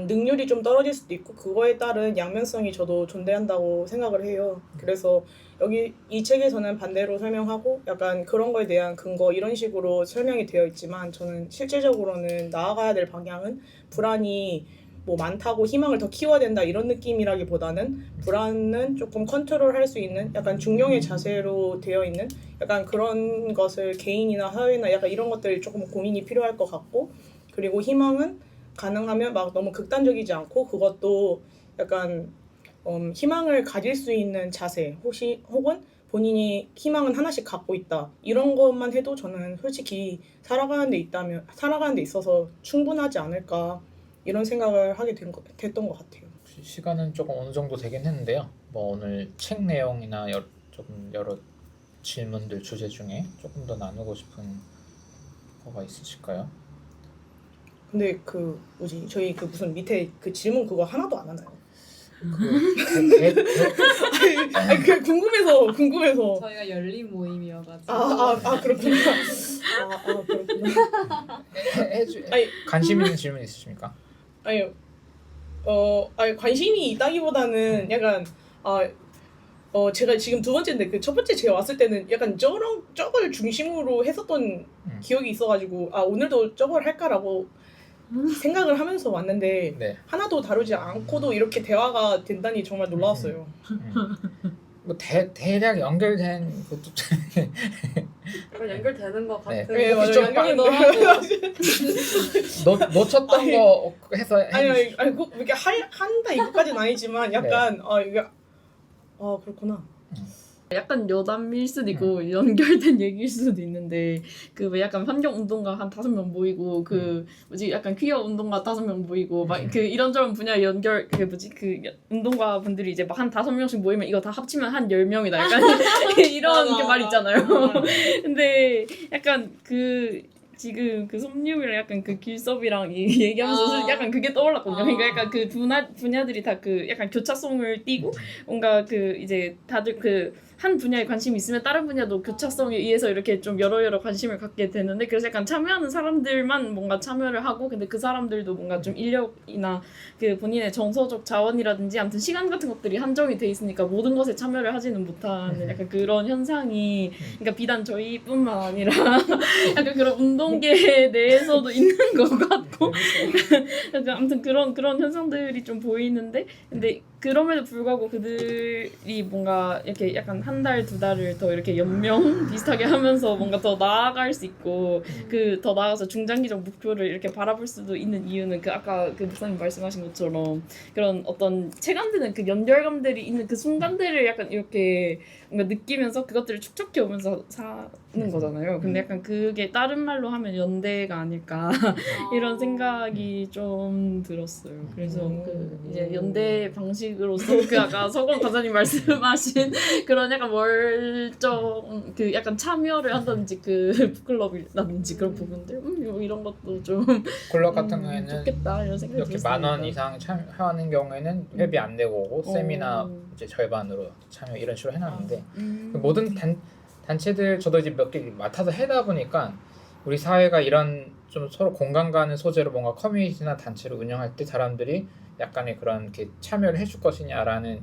능률이 좀 떨어질 수도 있고 그거에 따른 양면성이 저도 존재한다고 생각을 해요. 그래서 여기 이 책에서는 반대로 설명하고 약간 그런 거에 대한 근거 이런 식으로 설명이 되어 있지만 저는 실질적으로는 나아가야 될 방향은 불안이 뭐 많다고 희망을 더 키워야 된다 이런 느낌이라기보다는 불안은 조금 컨트롤할 수 있는 약간 중용의 자세로 되어 있는 약간 그런 것을 개인이나 사회나 약간 이런 것들이 조금 고민이 필요할 것 같고, 그리고 희망은 가능하면 막 너무 극단적이지 않고 그것도 약간 희망을 가질 수 있는 자세 혹은 본인이 희망은 하나씩 갖고 있다 이런 것만 해도 저는 솔직히 살아가는 데 있어서 충분하지 않을까 이런 생각을 하게 됐던 것 같아요. 시간은 조금 어느 정도 되긴 했는데요. 뭐 오늘 책 내용이나 조금 여러 질문들 주제 중에 조금 더 나누고 싶은 거가 있으실까요? 근데 그 뭐지 저희 그 무슨 밑에 그 질문 그거 하나도 안 하나요? 아니 그 궁금해서 저희가 열린 모임이어가지고 그렇구나. 그렇구나. 아니, 관심 있는 질문 있으십니까? 아니 관심이 있다기보다는 약간 제가 지금 두 번째인데 그 첫 번째 제가 왔을 때는 약간 저걸 중심으로 했었던 기억이 있어가지고 오늘도 저걸 할까라고 생각을 하면서 왔는데 네. 하나도 다루지 않고도 이렇게 대화가 된다니 정말 놀라웠어요. 뭐 대략 연결된 것도 연결되는 것 같은 네. 맞아요. 좀 느낌이기도 하고 놓쳤던 거 해서 아니 이렇게 한다 이거까지는 아니지만 약간 이게 그렇구나. 약간 여담일 수도 있고 연결된 얘기일 수도 있는데 그 왜 약간 환경 운동가 한 5명 모이고 그 뭐지 약간 퀴어 운동가 5명 모이고 막 그 이런저런 분야 연결 그 뭐지 그 운동가 분들이 이제 막 한 5명씩 모이면 이거 다 합치면 한 10명이다 약간 이런 게 말 있잖아요. 근데 약간 그 지금 그 솜님이랑 약간 그 길섭이랑 얘기하면서 약간 그게 떠올랐거든요. 그러니까 약간 그 분야들이 다 그 약간 교차성을 띠고 뭔가 그 이제 다들 그 한 분야에 관심이 있으면 다른 분야도 교차성에 의해서 이렇게 좀 여러 관심을 갖게 되는데, 그래서 약간 참여하는 사람들만 뭔가 참여를 하고, 근데 그 사람들도 뭔가 좀 인력이나 그 본인의 정서적 자원이라든지 아무튼 시간 같은 것들이 한정이 돼 있으니까 모든 것에 참여를 하지는 못하는 약간 그런 현상이, 그러니까 비단 저희뿐만 아니라 약간 그런 운동계 내에서도 있는 것 같고 약간 아무튼 그런 현상들이 좀 보이는데, 근데 그럼에도 불구하고 그들이 뭔가 이렇게 약간 한 달, 두 달을 더 이렇게 연명 비슷하게 하면서 뭔가 더 나아갈 수 있고, 그 더 나아가서 중장기적 목표를 이렇게 바라볼 수도 있는 이유는 그 아까 그 목사님 말씀하신 것처럼 그런 어떤 체감되는 그 연결감들이 있는 그 순간들을 약간 이렇게 뭔가 느끼면서 그것들을 축적해 오면서 사는 거잖아요. 근데 약간 그게 다른 말로 하면 연대가 아닐까 이런 생각이 좀 들었어요. 그래서 그 이제 연대 방식으로서 그 아까 서건 과장님 말씀하신 그런 약간 월정 그 약간 참여를 한다든지 그 북클럽이라든지 그런 부분들 이런 것도 좀 클럽 같은 경우에는 좋겠다 이런 생각이 이렇게 들었습니다. 10,000원 이상 참여하는 경우에는 회비 안 내고 오고 세미나 이제 절반으로 참여 이런 식으로 해놨는데 모든 단체들 저도 이제 몇 개 맡아서 해다 보니까 우리 사회가 이런 좀 서로 공감 가는 소재로 뭔가 커뮤니티나 단체를 운영할 때 사람들이 약간의 그런 이렇게 참여를 해줄 것이냐라는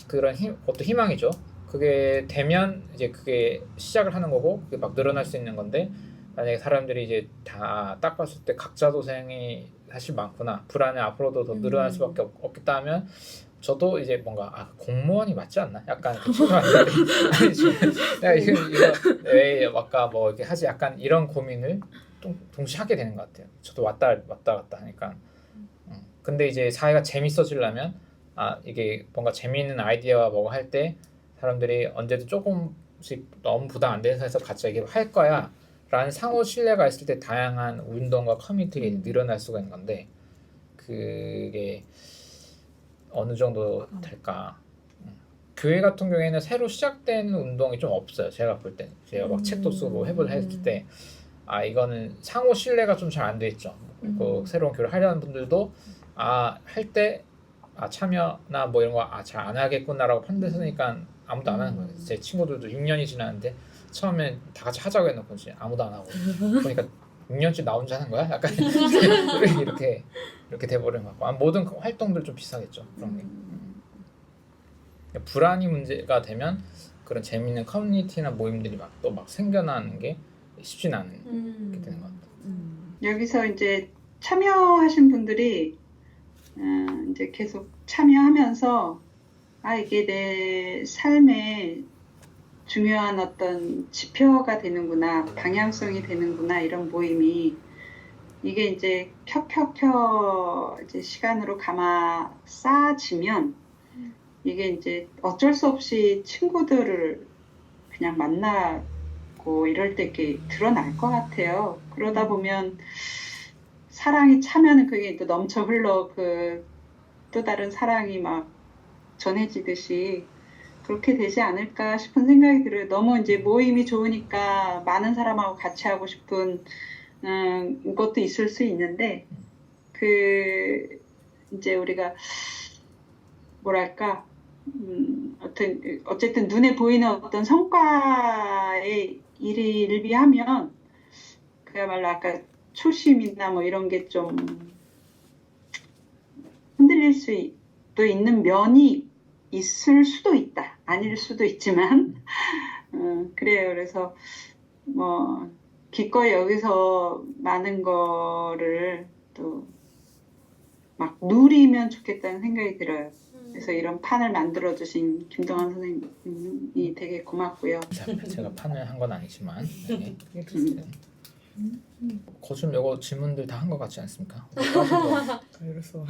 그런 것도 희망이죠. 그게 되면 이제 그게 시작을 하는 거고 그게 막 늘어날 수 있는 건데, 만약에 사람들이 이제 다 딱 봤을 때 각자 도생이 사실 많구나, 불안이 앞으로도 더 늘어날 수밖에 없겠다 하면 저도 이제 뭔가 공무원이 맞지 않나? 약간 그 친구한테 내가 이거 왜 아까 뭐 이렇게 하지? 약간 이런 고민을 동시에 하게 되는 것 같아요. 저도 왔다 갔다 하니까. 근데 이제 사회가 재밌어지려면 이게 뭔가 재미있는 아이디어와 뭐가 할 때 사람들이 언제든 조금씩 너무 부담 안 되는 선에서 같이 이게 할 거야 라는 상호 신뢰가 있을 때 다양한 운동과 커뮤니티가 늘어날 수가 있는 건데, 그게 어느 정도 될까? 교회 같은 경우에는 새로 시작되는 운동이 좀 없어요. 제가 볼 때 제가 막 책도 쓰고 해보려 했을 때 이거는 상호 신뢰가 좀 잘 안 돼 있죠. 그 새로운 교회를 하려는 분들도 할 때 참여나 뭐 이런 거 잘 안 하겠구나라고 판단했으니까 아무도 안 하는 거예요. 제 친구들도 6년이 지났는데 처음엔 다 같이 하자고 해놓고 이제 아무도 안 하고 그러니까 6년째 나 혼자 하는 거야? 약간 이렇게 돼버린 것 같고, 모든 활동들 좀 비슷하겠죠. 그런 게. 불안이 문제가 되면 그런 재미있는 커뮤니티나 모임들이 막 생겨나는 게 쉽진 않게 되는 것 같아요. 여기서 이제 참여하신 분들이 이제 계속 참여하면서 이게 내 삶의 중요한 어떤 지표가 되는구나, 방향성이 되는구나, 이런 모임이 이게 이제 이제 시간으로 감아 쌓아지면 이게 이제 어쩔 수 없이 친구들을 그냥 만나고 이럴 때 이렇게 드러날 것 같아요. 그러다 보면 사랑이 차면은 그게 또 넘쳐 흘러 또 다른 사랑이 막 전해지듯이 그렇게 되지 않을까 싶은 생각이 들어요. 너무 이제 모임이 좋으니까 많은 사람하고 같이 하고 싶은 것도 있을 수 있는데 이제 우리가 뭐랄까 어쨌든 눈에 보이는 어떤 성과에 일비하면 그야말로 아까 초심이나 뭐 이런 게 좀 흔들릴 수도 있는 면이 있을 수도 있다. 아닐 수도 있지만 그래요. 그래서 뭐 기꺼이 여기서 많은 거를 또 막 누리면 좋겠다는 생각이 들어요. 그래서 이런 판을 만들어주신 김동완 선생님이 되게 고맙고요. 제가 판을 한 건 아니지만 네. 거좀 요거 질문들 다 한 것 같지 않습니까? 그래서